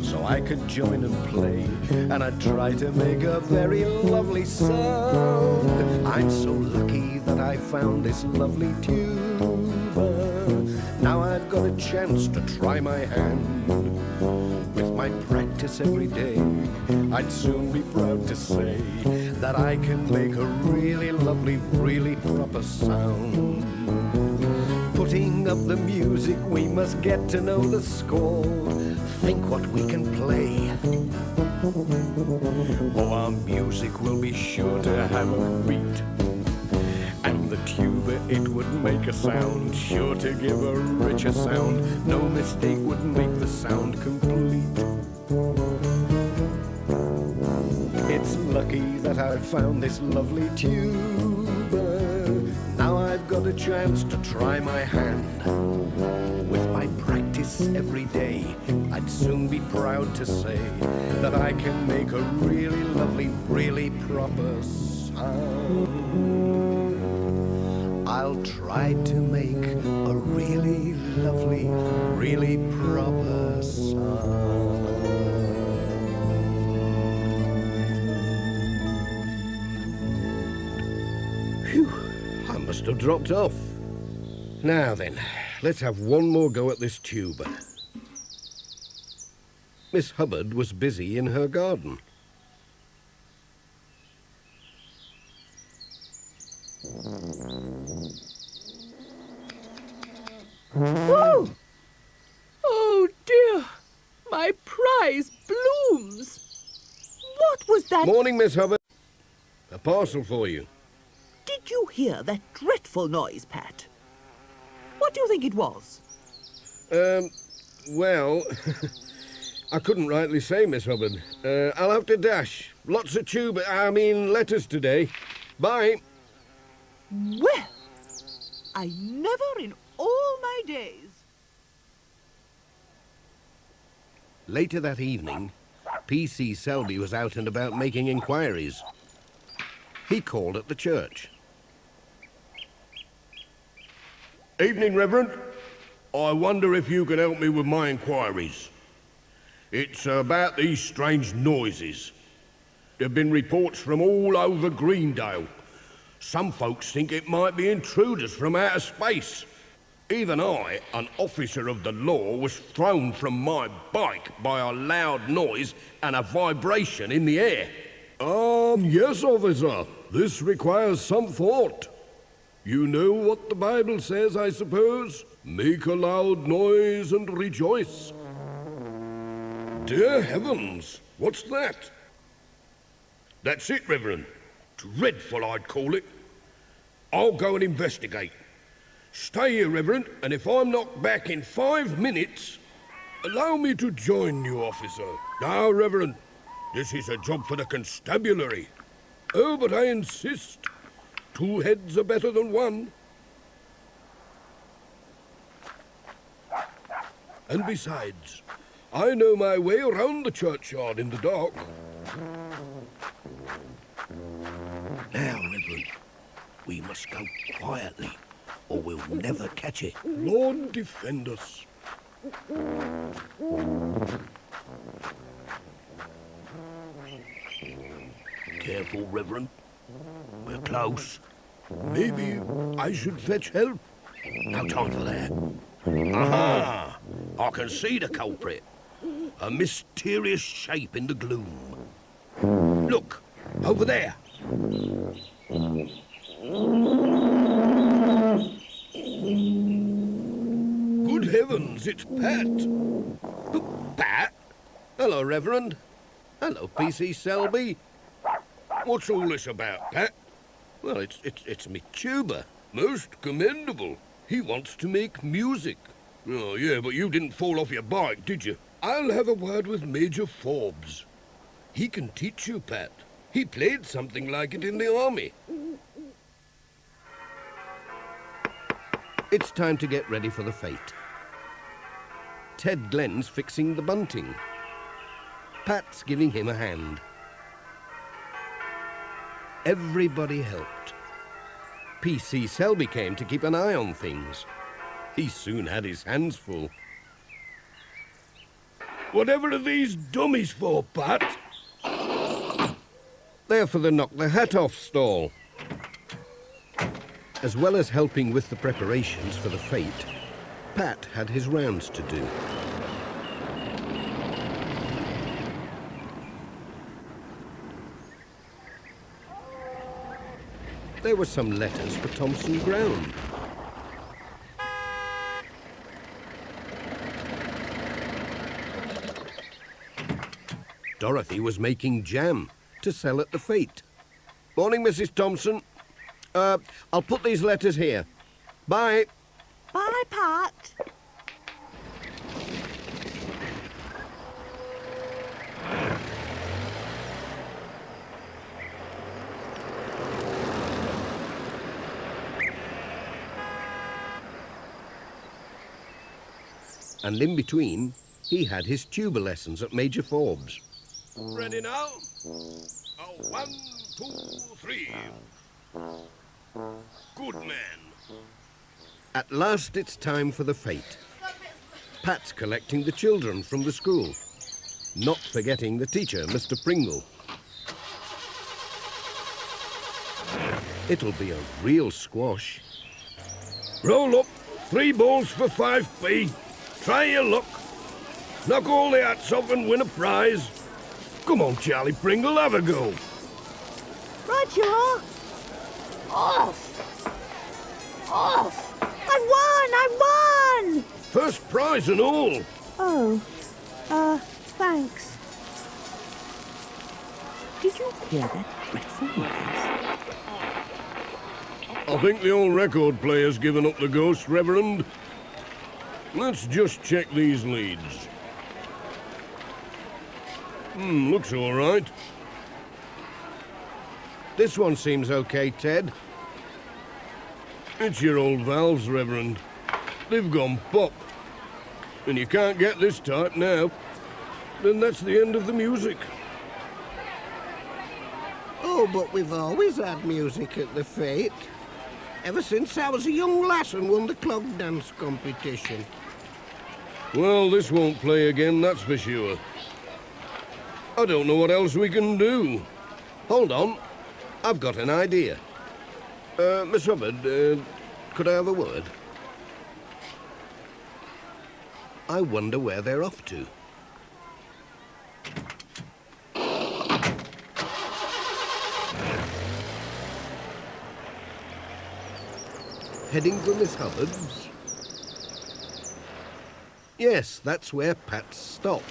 so I could join and play, and I'd try to make a very lovely sound. I'm so lucky that I found this lovely tuba. Now I've got a chance to try my hand. With my practice every day, I'd soon be proud to say that I can make a really lovely, really proper sound. Putting up the music, we must get to know the score. Think what we can play. Oh, our music will be sure to have a beat. And the tuba, it would make a sound, sure to give a richer sound. No mistake would make the sound complete. It's lucky that I found this lovely tuba. Now I've got a chance to try my hand. With my practice every day, I'd soon be proud to say that I can make a really lovely, really proper sound. I'll try to make a really lovely, really proper sound. must have dropped off. Now then, let's have one more go at this tuba. Miss Hubbard was busy in her garden. Oh! Oh dear! My prize blooms! What was that? Morning, Miss Hubbard. A parcel for you. Did you hear that dreadful noise, Pat? What do you think it was? Well, I couldn't rightly say, Miss Hubbard. I'll have to dash. Lots of letters today. Bye. Well, I never in all my days. Later that evening, P.C. Selby was out and about making inquiries. He called at the church. Evening, Reverend. I wonder if you can help me with my inquiries. It's about these strange noises. There have been reports from all over Greendale. Some folks think it might be intruders from outer space. Even I, an officer of the law, was thrown from my bike by a loud noise and a vibration in the air. Yes, officer. This requires some thought. You know what the Bible says, I suppose? Make a loud noise and rejoice. Dear heavens, what's that? That's it, Reverend. Dreadful, I'd call it. I'll go and investigate. Stay here, Reverend, and if I'm not back in 5 minutes, allow me to join you, officer. Now, Reverend, this is a job for the constabulary. Oh, but I insist. 2 heads are better than 1. And besides, I know my way around the churchyard in the dark. Now, Reverend, we must go quietly, or we'll never catch it. Lord defend us. Careful, Reverend. We're close. Maybe I should fetch help. No time for that. Aha! I can see the culprit. A mysterious shape in the gloom. Look, over there. Good heavens, it's Pat. Pat? Hello, Reverend. Hello, P.C. Selby. What's all this about, Pat? Well, it's me tuba. Most commendable. He wants to make music. Oh, yeah, but you didn't fall off your bike, did you? I'll have a word with Major Forbes. He can teach you, Pat. He played something like it in the army. It's time to get ready for the fete. Ted Glenn's fixing the bunting. Pat's giving him a hand. Everybody helped. P.C. Selby came to keep an eye on things. He soon had his hands full. Whatever are these dummies for, Pat? They're for the Knock the Hat Off stall. As well as helping with the preparations for the fete, Pat had his rounds to do. There were some letters for Thompson Ground. Dorothy was making jam to sell at the fete. Morning, Mrs. Thompson. I'll put these letters here. Bye. Bye, Pat. And in between, he had his tuba lessons at Major Forbes. Ready now? Oh, 1, 2, 3. Good man. At last it's time for the fete. Pat's collecting the children from the school, not forgetting the teacher, Mr. Pringle. It'll be a real squash. Roll up. 3 balls for 5p. Try your luck. Knock all the hats off and win a prize. Come on, Charlie Pringle, have a go. Right you are. Off! Off! I won! First prize and all. Oh, thanks. Did you hear that dreadful noise? I think the old record player's given up the ghost, Reverend. Let's just check these leads. Looks all right. This one seems okay, Ted. It's your old valves, Reverend. They've gone pop. And you can't get this type now. Then that's the end of the music. Oh, but we've always had music at the Fete. Ever since I was a young lass and won the clog dance competition. Well, this won't play again, that's for sure. I don't know what else we can do. Hold on. I've got an idea. Miss Hubbard, could I have a word? I wonder where they're off to. Heading for Miss Hubbard's? Yes, that's where Pat stopped.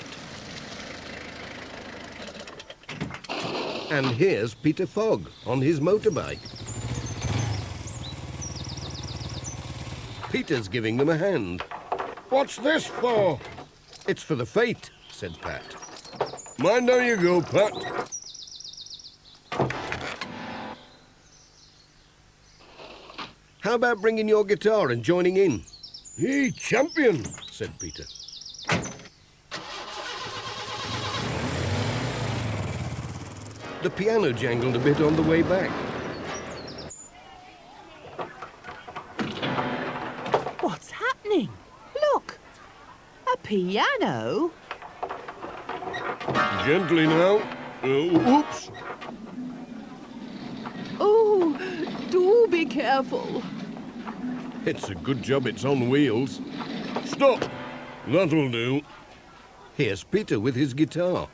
And here's Peter Fogg on his motorbike. Peter's giving them a hand. What's this for? It's for the Fete, said Pat. Mind how you go, Pat. How about bringing your guitar and joining in? Ye champion, said Peter. The piano jangled a bit on the way back. What's happening? Look! A piano? Gently now. Oops. Oh, do be careful. It's a good job it's on wheels. Stop. That'll do. Here's Peter with his guitar.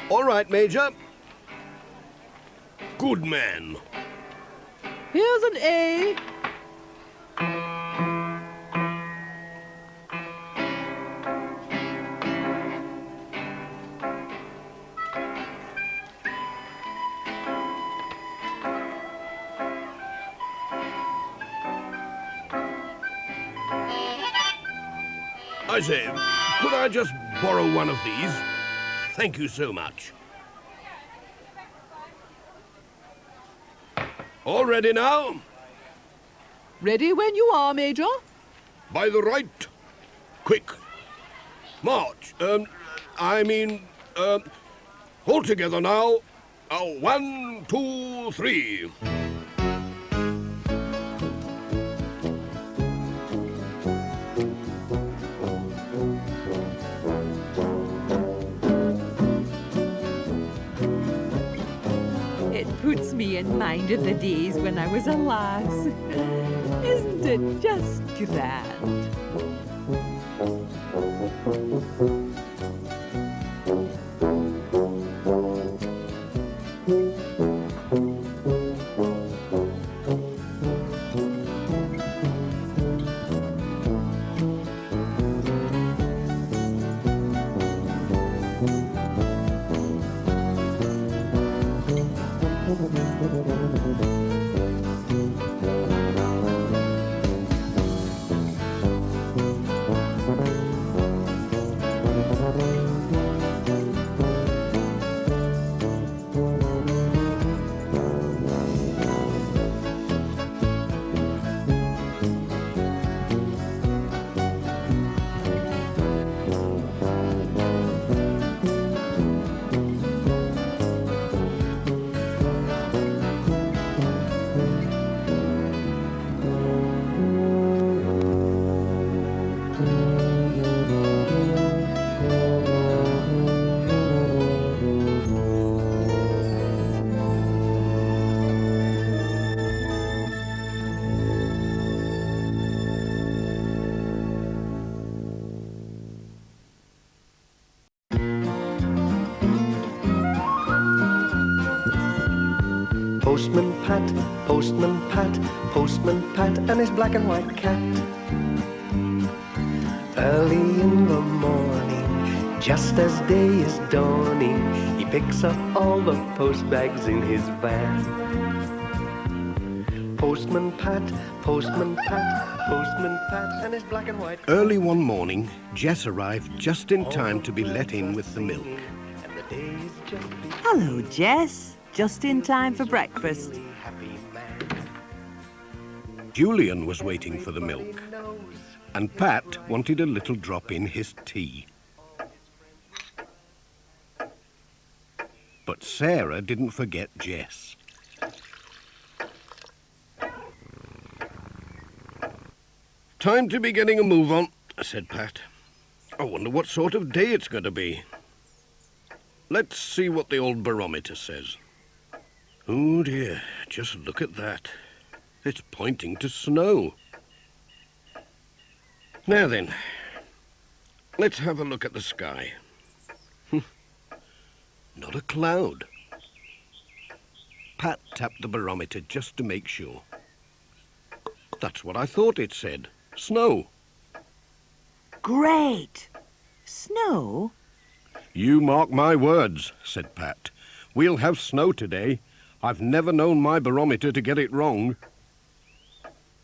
All right, Major. Good man. Here's an A. I say, could I just borrow one of these? Thank you so much. All ready now? Ready when you are, Major. By the right. Quick. March. Hold together now. 1, 2, 3. Puts me in mind of the days when I was a lass. Isn't it just grand? Postman Pat, Postman Pat, Postman Pat, and his black and white cat. Early in the morning, just as day is dawning, he picks up all the post bags in his van. Postman Pat, Postman Pat, Postman Pat, and his black and white cat. Early one morning, Jess arrived just in time to be let in with the milk. And the days just Hello, Jess. Just in time for breakfast. happy man. Julian was waiting for the milk, and Pat wanted a little drop in his tea. But Sarah didn't forget Jess. Time to be getting a move on, said Pat. I wonder what sort of day it's going to be. Let's see what the old barometer says. Oh dear, just look at that. It's pointing to snow. Now then, let's have a look at the sky. Not a cloud. Pat tapped the barometer just to make sure. That's what I thought it said. Snow. Great. Snow? You mark my words, said Pat. We'll have snow today. I've never known my barometer to get it wrong.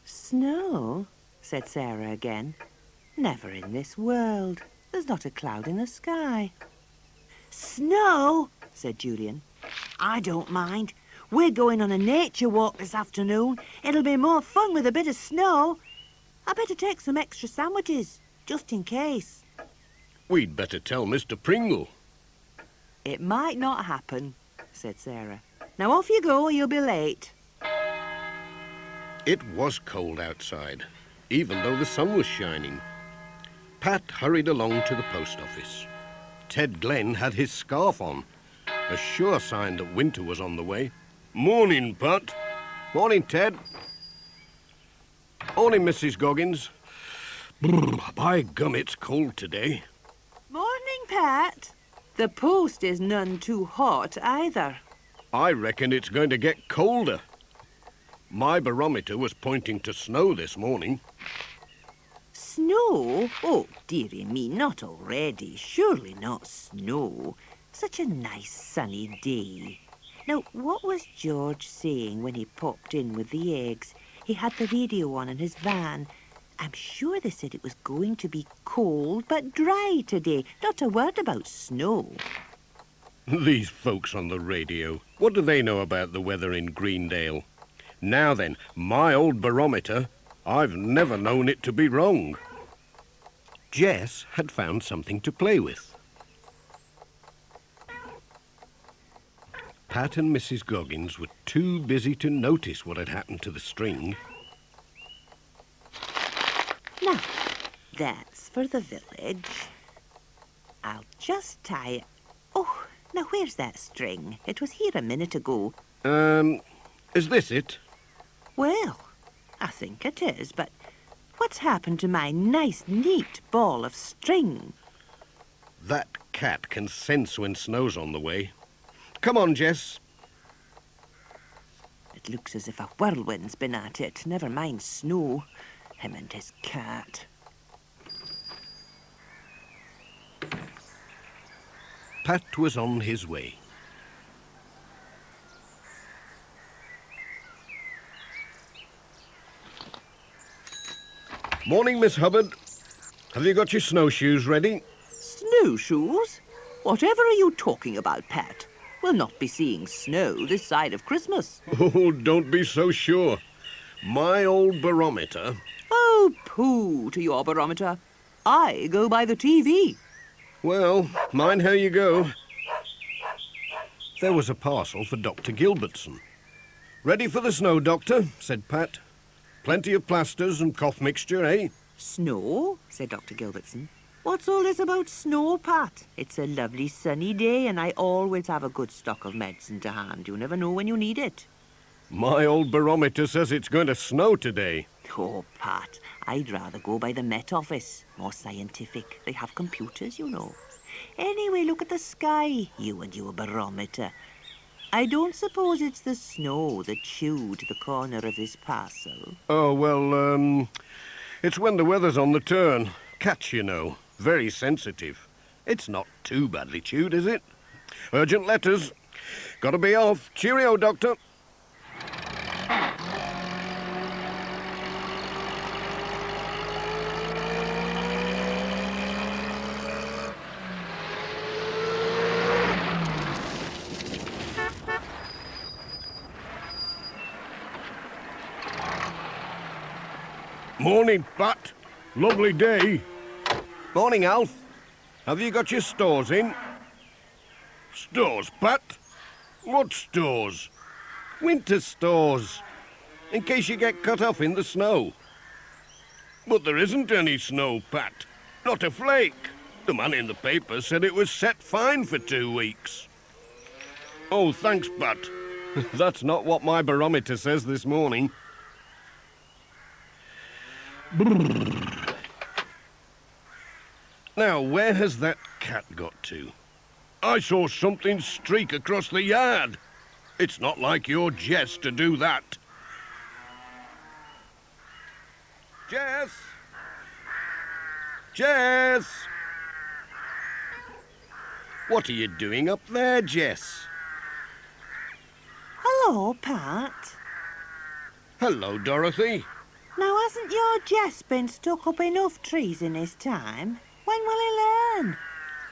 Snow? Said Sarah again. Never in this world. There's not a cloud in the sky. Snow? Said Julian. I don't mind. We're going on a nature walk this afternoon. It'll be more fun with a bit of snow. I better take some extra sandwiches, just in case. We'd better tell Mr. Pringle. It might not happen, said Sarah. Now off you go or you'll be late. It was cold outside, even though the sun was shining. Pat hurried along to the post office. Ted Glenn had his scarf on, a sure sign that winter was on the way. Morning, Pat. Morning, Ted. Morning, Mrs. Goggins. Brr, by gum, it's cold today. Morning, Pat. The post is none too hot either. I reckon it's going to get colder. My barometer was pointing to snow this morning. Snow? Oh, dearie me, not already. Surely not snow. Such a nice sunny day. Now, what was George saying when he popped in with the eggs? He had the radio on in his van. I'm sure they said it was going to be cold but dry today. Not a word about snow. These folks on the radio, what do they know about the weather in Greendale? Now then, my old barometer, I've never known it to be wrong. Jess had found something to play with. Pat and Mrs. Goggins were too busy to notice what had happened to the string. Now, that's for the village. I'll just tie it. Oh, now where's that string? It was here a minute ago. Is this it? Well, I think it is, but what's happened to my nice, neat ball of string? That cat can sense when snow's on the way. Come on, Jess. It looks as if a whirlwind's been at it. Never mind snow. Him and his cat. Pat was on his way. Morning, Miss Hubbard. Have you got your snowshoes ready? Snowshoes? Whatever are you talking about, Pat? We'll not be seeing snow this side of Christmas. Oh, don't be so sure. My old barometer... Oh, pooh to your barometer. I go by the TV. Well, mind how you go. There was a parcel for Dr. Gilbertson. Ready for the snow, Doctor, said Pat. Plenty of plasters and cough mixture, eh? Snow? Said Dr. Gilbertson. What's all this about snow, Pat? It's a lovely sunny day and I always have a good stock of medicine to hand. You never know when you need it. My old barometer says it's going to snow today. Oh, Pat, I'd rather go by the Met Office. More scientific. They have computers, you know. Anyway, look at the sky, you and your barometer. I don't suppose it's the snow that chewed the corner of this parcel. Oh, well, it's when the weather's on the turn. Cats, you know, very sensitive. It's not too badly chewed, is it? Urgent letters. Gotta be off. Cheerio, Doctor. Morning, Pat. Lovely day. Morning, Alf. Have you got your stores in? Stores, Pat? What stores? Winter stores. In case you get cut off in the snow. But there isn't any snow, Pat. Not a flake. The man in the paper said it was set fine for 2 weeks. Oh, thanks, Pat. That's not what my barometer says this morning. Now, where has that cat got to? I saw something streak across the yard. It's not like your Jess to do that. Jess! Jess! What are you doing up there, Jess? Hello, Pat. Hello, Dorothy. Now, hasn't your Jess been stuck up enough trees in his time? When will he learn?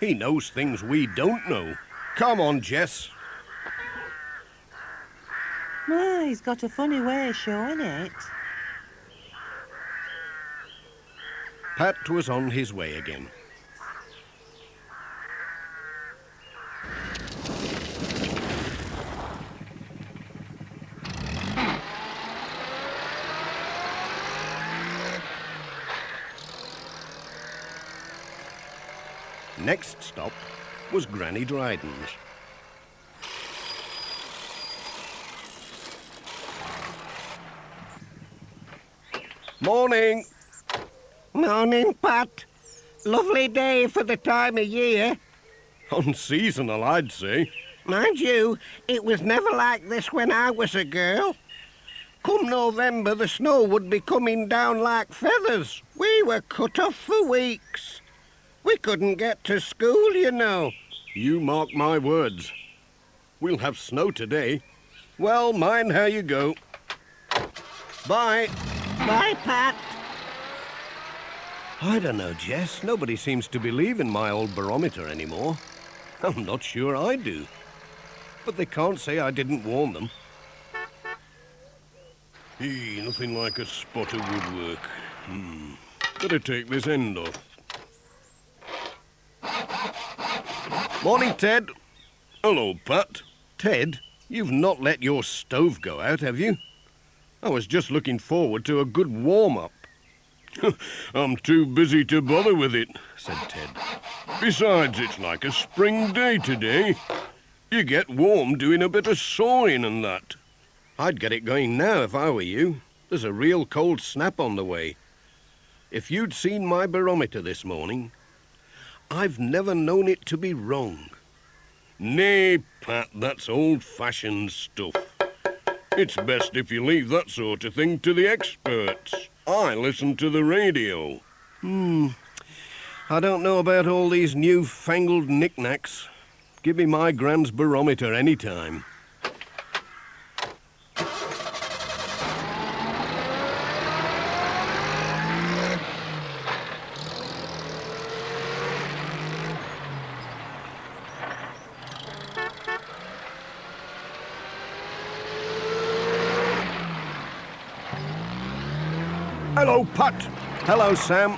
He knows things we don't know. Come on, Jess. Well, he's got a funny way of showing it. Pat was on his way again. Next stop was Granny Dryden's. Morning. Morning, Pat. Lovely day for the time of year. Unseasonal, I'd say. Mind you, it was never like this when I was a girl. Come November, the snow would be coming down like feathers. We were cut off for weeks. We couldn't get to school, you know. You mark my words. We'll have snow today. Well, mind how you go. Bye. Bye, Pat. I don't know, Jess. Nobody seems to believe in my old barometer anymore. I'm not sure I do. But they can't say I didn't warn them. Nothing like a spot of woodwork. Better take this end off. Morning, Ted. Hello, Pat. Ted, you've not let your stove go out, have you? I was just looking forward to a good warm-up. I'm too busy to bother with it, said Ted. Besides, it's like a spring day today. You get warm doing a bit of sawing and that. I'd get it going now if I were you. There's a real cold snap on the way. If you'd seen my barometer this morning, I've never known it to be wrong. Nay, Pat, that's old-fashioned stuff. It's best if you leave that sort of thing to the experts. I listen to the radio. I don't know about all these new-fangled knickknacks. Give me my Grand's barometer any time. Hello, Pat. Hello, Sam.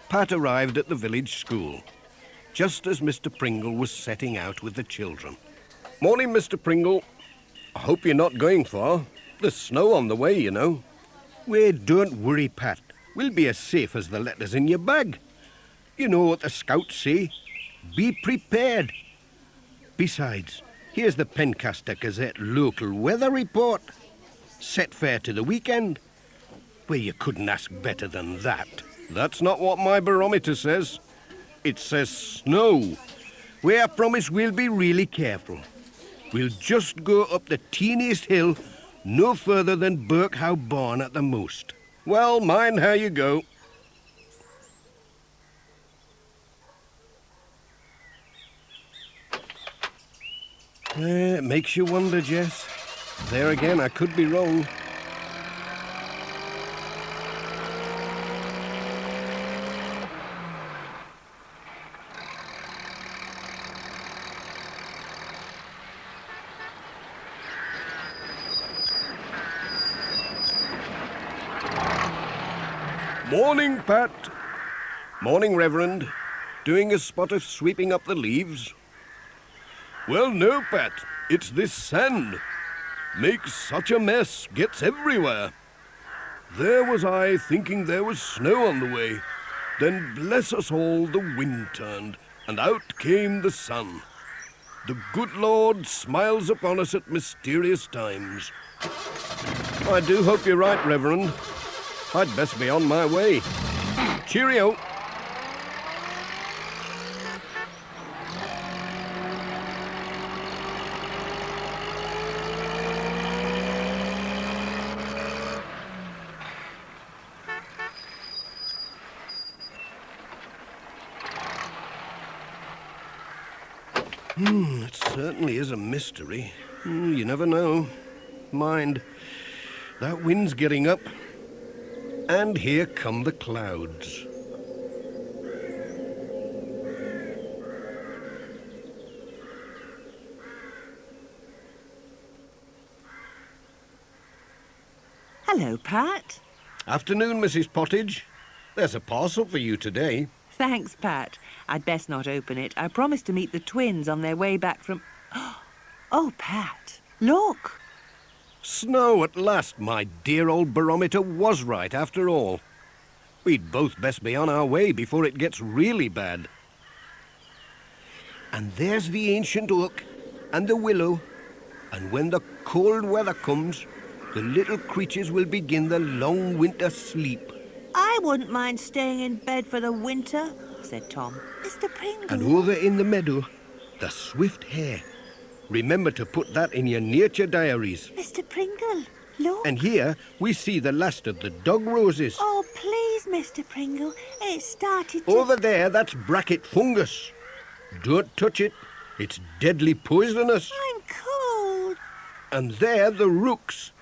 Pat arrived at the village school, just as Mr. Pringle was setting out with the children. Morning, Mr. Pringle. I hope you're not going far. There's snow on the way, you know. Well, don't worry, Pat. We'll be as safe as the letters in your bag. You know what the scouts say. Be prepared. Besides, here's the Pencaster Gazette local weather report. Set fair to the weekend. Well, you couldn't ask better than that. That's not what my barometer says. It says snow. We I promise we'll be really careful. We'll just go up the teeniest hill, no further than Birkhow Barn at the most. Well, mind how you go. It makes you wonder, Jess. There again, I could be wrong. Morning, Pat. Morning, Reverend. Doing a spot of sweeping up the leaves? Well, no, Pat. It's this sand. Makes such a mess. Gets everywhere. There was I thinking there was snow on the way. Then, bless us all, the wind turned, and out came the sun. The good Lord smiles upon us at mysterious times. I do hope you're right, Reverend. I'd best be on my way. Cheerio. It certainly is a mystery. You never know. Mind, that wind's getting up. And here come the clouds. Hello, Pat. Afternoon, Mrs. Pottage. There's a parcel for you today. Thanks, Pat. I'd best not open it. I promised to meet the twins on their way back from... Oh, Pat, look. Snow at last. My dear old barometer was right after all. We'd both best be on our way before it gets really bad. And there's the ancient oak and the willow. And when the cold weather comes, the little creatures will begin the long winter sleep. I wouldn't mind staying in bed for the winter, said Tom. Mr. Pringle. And over in the meadow, the swift hare. Remember to put that in your nature diaries. Mr. Pringle, look. And here we see the last of the dog roses. Oh, please, Mr. Pringle. It started to... Over there, that's bracket fungus. Don't touch it. It's deadly poisonous. I'm cold. And there the rooks,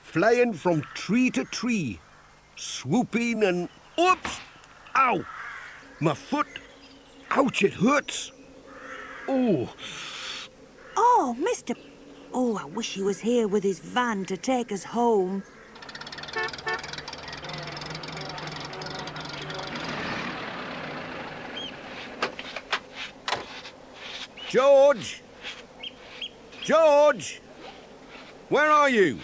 flying from tree to tree, swooping and... Oops! Ow! My foot! Ouch, it hurts! Oh! Oh, Mr... Oh, I wish he was here with his van to take us home. George! George! Where are you?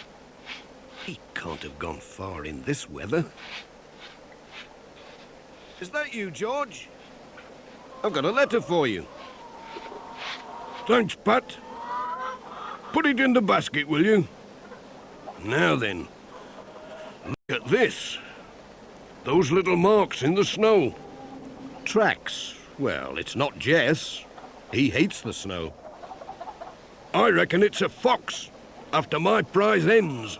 He can't have gone far in this weather. Is that you, George? I've got a letter for you. Thanks, Pat. Put it in the basket, will you? Now then, look at this. Those little marks in the snow. Tracks. Well, it's not Jess. He hates the snow. I reckon it's a fox, after my prize ends.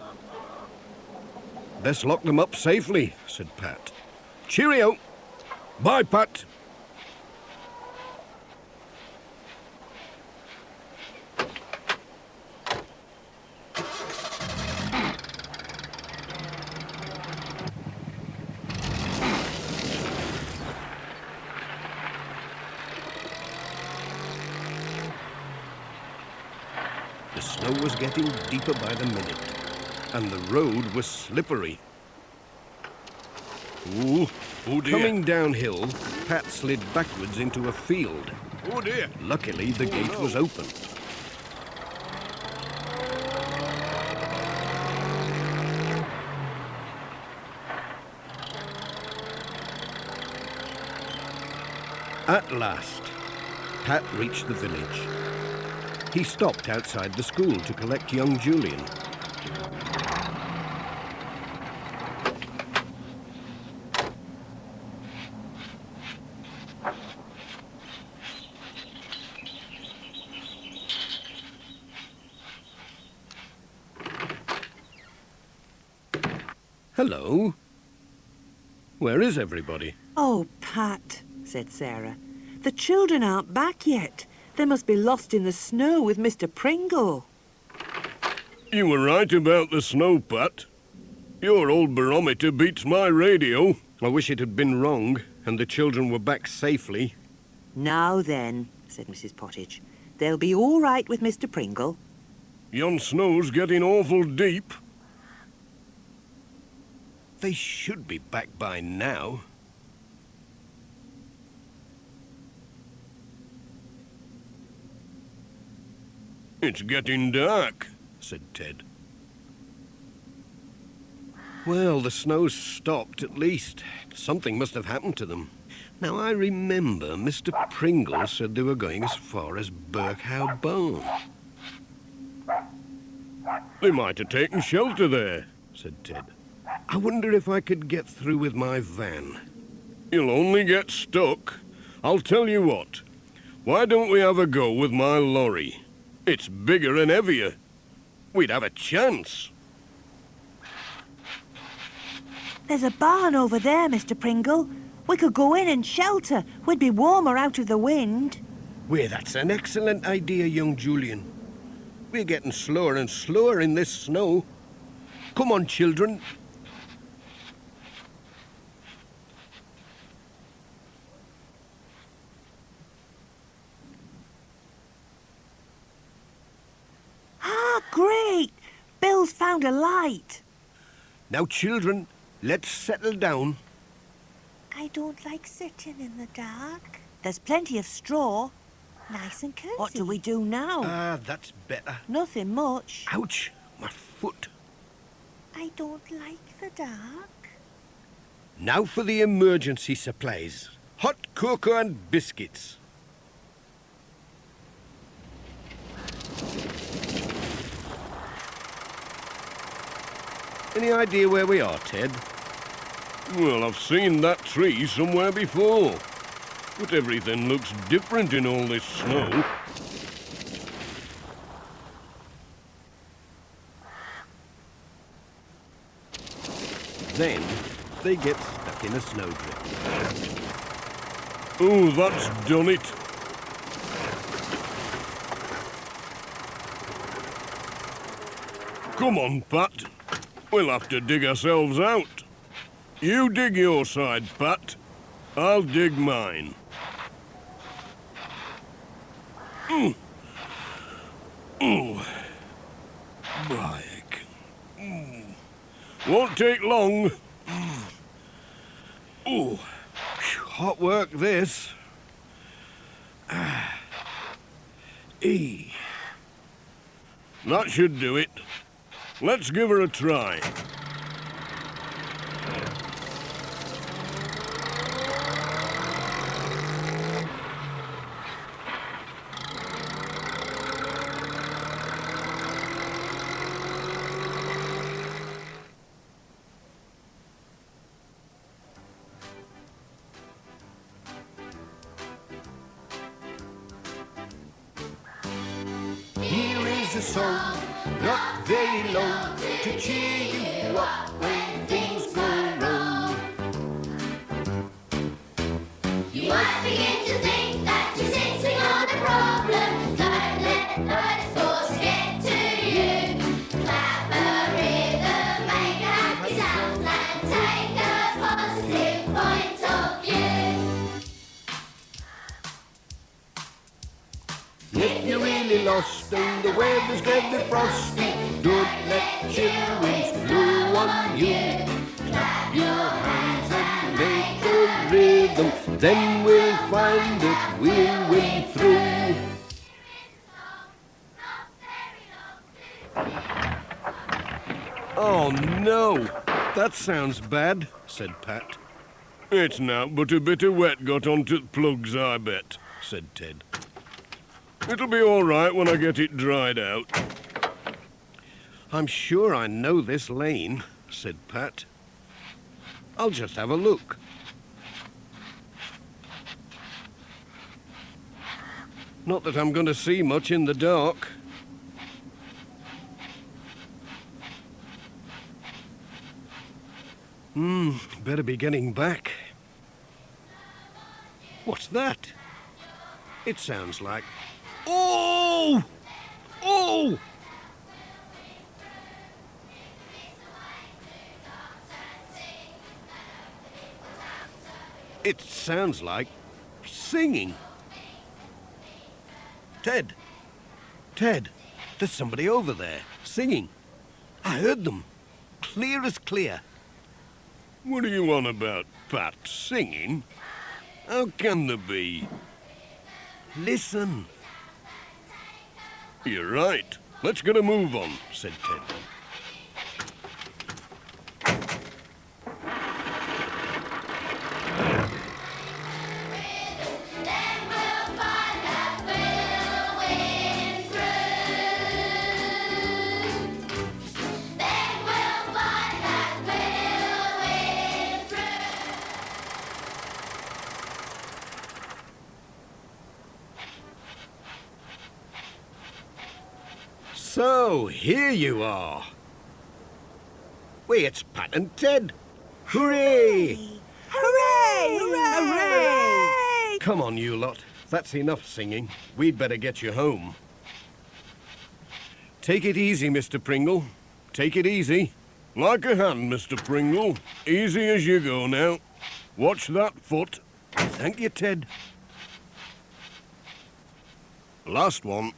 Best lock them up safely, said Pat. Cheerio. Bye, Pat. The snow was getting deeper by the minute, and the road was slippery. Ooh, oh dear. Coming downhill, Pat slid backwards into a field. Oh dear. Luckily, the gate was open. At last, Pat reached the village. He stopped outside the school to collect young Julian. Hello. Where is everybody? Oh, Pat, said Sarah. The children aren't back yet. They must be lost in the snow with Mr. Pringle. You were right about the snow, Pat. Your old barometer beats my radio. I wish it had been wrong and the children were back safely. Now then, said Mrs. Pottage, they'll be all right with Mr. Pringle. Yon snow's getting awful deep. They should be back by now. It's getting dark, said Ted. Well, the snow's stopped at least. Something must have happened to them. Now, I remember Mr. Pringle said they were going as far as Birkhow Barn. They might have taken shelter there, said Ted. I wonder if I could get through with my van. You'll only get stuck. I'll tell you what. Why don't we have a go with my lorry? It's bigger and heavier. We'd have a chance. There's a barn over there, Mr. Pringle. We could go in and shelter. We'd be warmer out of the wind. Well, that's an excellent idea, young Julian. We're getting slower and slower in this snow. Come on, children. Ah, great! Bill's found a light. Now, children, let's settle down. I don't like sitting in the dark. There's plenty of straw. Nice and cosy. What do we do now? That's better. Nothing much. Ouch, my foot. I don't like the dark. Now for the emergency supplies. Hot cocoa and biscuits. Any idea where we are, Ted? Well, I've seen that tree somewhere before. But everything looks different in all this snow. Then they get stuck in a snowdrift. Oh, that's done it. Come on, Pat. We'll have to dig ourselves out. You dig your side, Pat. I'll dig mine. Back. Won't take long. Oh, hot work this. That should do it. Let's give her a try. Here is a song, not very long, to cheer you up when things go wrong. You might begin to think that you're sitting on a problem. Don't let those thoughts get to you. Clap a rhythm, make a happy sound, and take a positive point of view. If you're really lost and the weather's very frosty, don't let children blow on you. Clap your hands and make a rhythm, then we'll find that we'll win through. Oh, no. That sounds bad, said Pat. It's naught but a bit of wet got onto the plugs, I bet, said Ted. It'll be all right when I get it dried out. I'm sure I know this lane, said Pat. I'll just have a look. Not that I'm going to see much in the dark. Better be getting back. What's that? It sounds like... Oh! Oh! It sounds like singing. Ted! Ted! There's somebody over there, singing. I heard them. Clear as clear. What are you on about, Pat? Singing? How can there be? Listen. You're right. Let's get a move on, said Ted. So, here you are. Wait, it's Pat and Ted. Hooray! Hooray! Hooray! Come on, you lot. That's enough singing. We'd better get you home. Take it easy, Mr. Pringle. Take it easy. Like a hand, Mr. Pringle. Easy as you go now. Watch that foot. Thank you, Ted. Last one.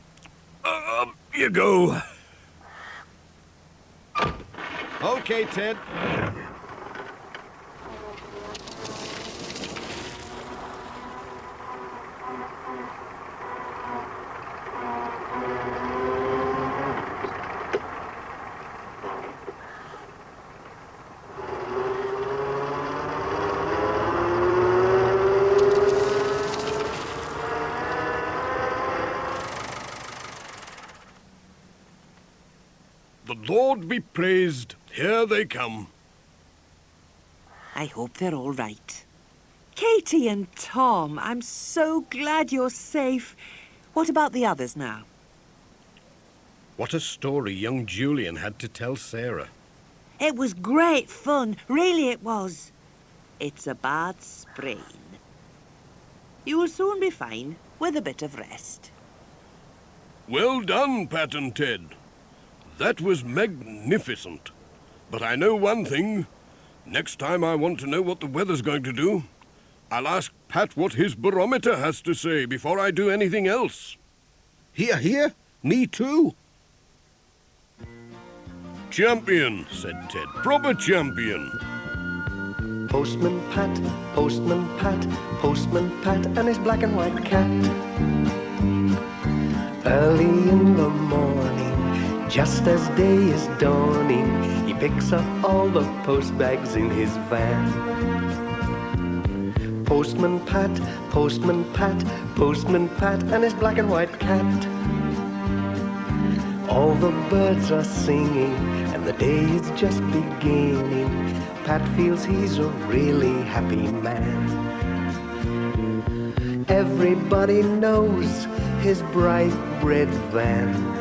Up you go. Okay, Ted. The Lord be praised. Here they come. I hope they're all right. Katie and Tom, I'm so glad you're safe. What about the others now? What a story young Julian had to tell Sarah. It was great fun, really it was. It's a bad sprain. You will soon be fine with a bit of rest. Well done, Pat and Ted. That was magnificent. But I know one thing. Next time I want to know what the weather's going to do, I'll ask Pat what his barometer has to say before I do anything else. Hear, hear? Me too. Champion, said Ted. Proper champion. Postman Pat, Postman Pat, Postman Pat and his black and white cat. Early in the morning, just as day is dawning, he picks up all the post bags in his van. Postman Pat, Postman Pat, Postman Pat and his black and white cat. All the birds are singing and the day is just beginning. Pat feels he's a really happy man. Everybody knows his bright red van.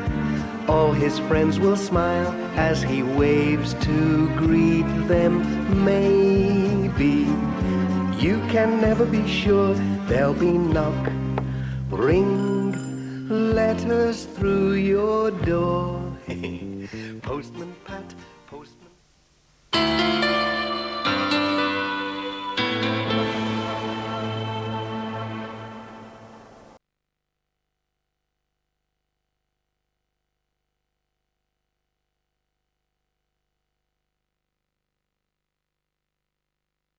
All his friends will smile as he waves to greet them. Maybe you can never be sure there'll be knock, ring, letters through your door. Postman Pat,